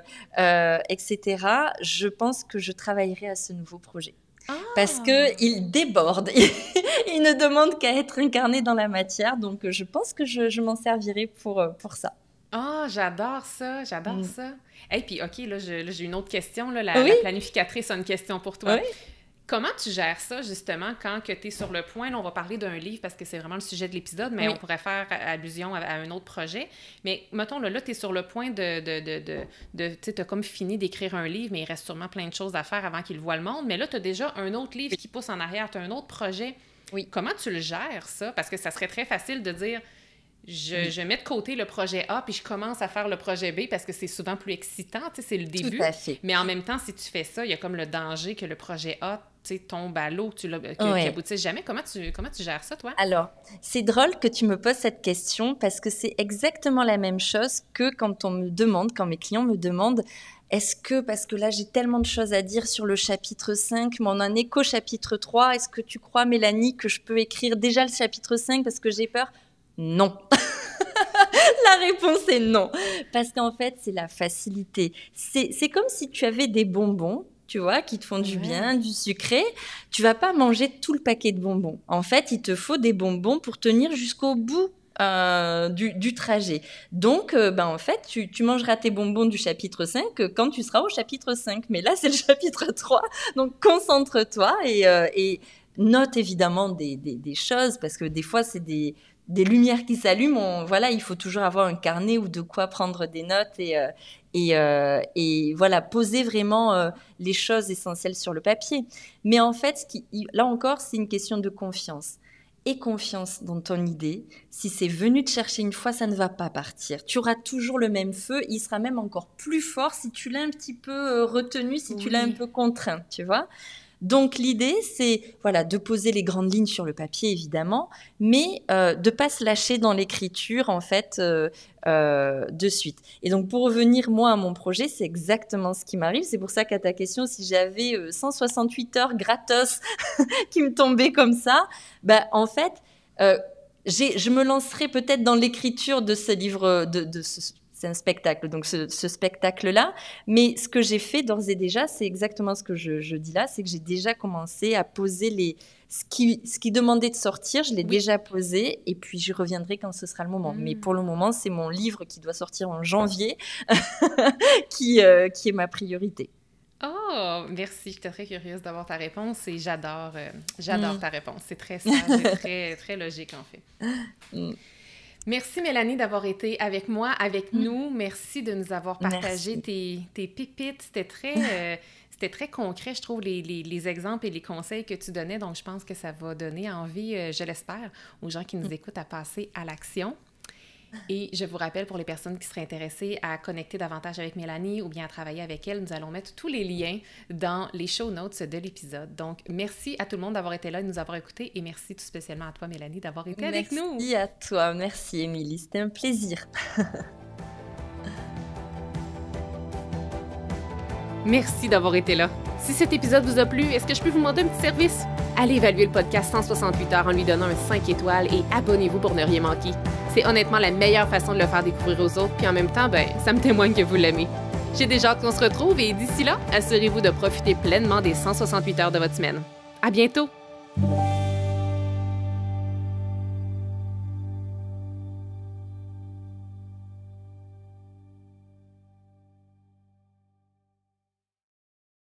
etc., je pense que je travaillerais à ce nouveau projet parce que Ah! il déborde, il ne demande qu'à être incarné dans la matière, donc je pense que je m'en servirai pour ça. Ah, j'adore ça, j'adore Mm. ça. Et puis, OK, là, j'ai une autre question. Là, Oui, la planificatrice a une question pour toi. oui, Comment tu gères ça, justement, quand tu es sur le point? Là, on va parler d'un livre parce que c'est vraiment le sujet de l'épisode, mais on oui. pourrait faire allusion à un autre projet. Mais mettons, là tu es sur le point tu sais, as comme fini d'écrire un livre, mais il reste sûrement plein de choses à faire avant qu'il voit le monde. Mais là, tu as déjà un autre livre Oui. qui pousse en arrière, tu as un autre projet. Oui. Comment tu le gères, ça? Parce que ça serait très facile de dire, je mets de côté le projet A, puis je commence à faire le projet B parce que c'est souvent plus excitant, tu sais, c'est le début. Tout à fait. Mais en même temps, si tu fais ça, il y a comme le danger que le projet A, tu sais, tombe à l'eau, qu'il aboutisse jamais. Comment tu gères ça, toi? Alors, c'est drôle que tu me poses cette question parce que c'est exactement la même chose que quand mes clients me demandent, est-ce que, parce que là, j'ai tellement de choses à dire sur le chapitre 5, mais on en est qu'au chapitre 3, est-ce que tu crois, Mélanie, que je peux écrire déjà le chapitre 5 parce que j'ai peur? Non. La réponse est non. Parce qu'en fait, c'est la facilité. C'est comme si tu avais des bonbons, tu vois, qui te font du bien, du sucré. Tu vas pas manger tout le paquet de bonbons. En fait, il te faut des bonbons pour tenir jusqu'au bout du trajet. Donc, en fait, tu mangeras tes bonbons du chapitre 5 quand tu seras au chapitre 5. Mais là, c'est le chapitre 3. Donc, concentre-toi et note évidemment des choses parce que des fois, c'est des lumières qui s'allument. Voilà, il faut toujours avoir un carnet ou de quoi prendre des notes et voilà, poser vraiment les choses essentielles sur le papier. Mais en fait, là encore, c'est une question de confiance. Et confiance dans ton idée. Si c'est venu te chercher une fois, ça ne va pas partir. Tu auras toujours le même feu. Il sera même encore plus fort si tu l'as un petit peu retenu, si tu l'as un peu contraint, tu vois. Donc, l'idée, c'est voilà, de poser les grandes lignes sur le papier, évidemment, mais de ne pas se lâcher dans l'écriture, en fait, de suite. Et donc, pour revenir, moi, à mon projet, c'est exactement ce qui m'arrive. C'est pour ça qu'à ta question, si j'avais 168 heures gratos qui me tombaient comme ça, en fait, je me lancerais peut-être dans l'écriture de ce livre, c'est un spectacle, donc ce spectacle-là. Mais ce que j'ai fait d'ores et déjà, c'est exactement ce que je dis là, c'est que j'ai déjà commencé à poser ce qui demandait de sortir, je l'ai déjà posé, et puis j'y reviendrai quand ce sera le moment. Mais pour le moment, c'est mon livre qui doit sortir en janvier qui est ma priorité. Oh, merci. J'étais très curieuse d'avoir ta réponse et j'adore ta réponse. C'est très sage et très, très logique, en fait. Merci, Mélanie, d'avoir été avec moi, avec nous. Merci de nous avoir partagé tes pépites. C'était très concret, je trouve, les exemples et les conseils que tu donnais. Donc, je pense que ça va donner envie, je l'espère, aux gens qui nous écoutent à passer à l'action. Et je vous rappelle, pour les personnes qui seraient intéressées à connecter davantage avec Mélanie ou bien à travailler avec elle, nous allons mettre tous les liens dans les show notes de l'épisode. Donc, merci à tout le monde d'avoir été là et de nous avoir écoutés. Et merci tout spécialement à toi, Mélanie, d'avoir été avec nous. Merci à toi. Merci, Émilie. C'était un plaisir. Merci d'avoir été là. Si cet épisode vous a plu, est-ce que je peux vous demander un petit service? Allez évaluer le podcast 168 heures en lui donnant un 5 étoiles et abonnez-vous pour ne rien manquer. C'est honnêtement la meilleure façon de le faire découvrir aux autres, puis en même temps, ça me témoigne que vous l'aimez. J'ai déjà hâte qu'on se retrouve et d'ici là, assurez-vous de profiter pleinement des 168 heures de votre semaine. À bientôt!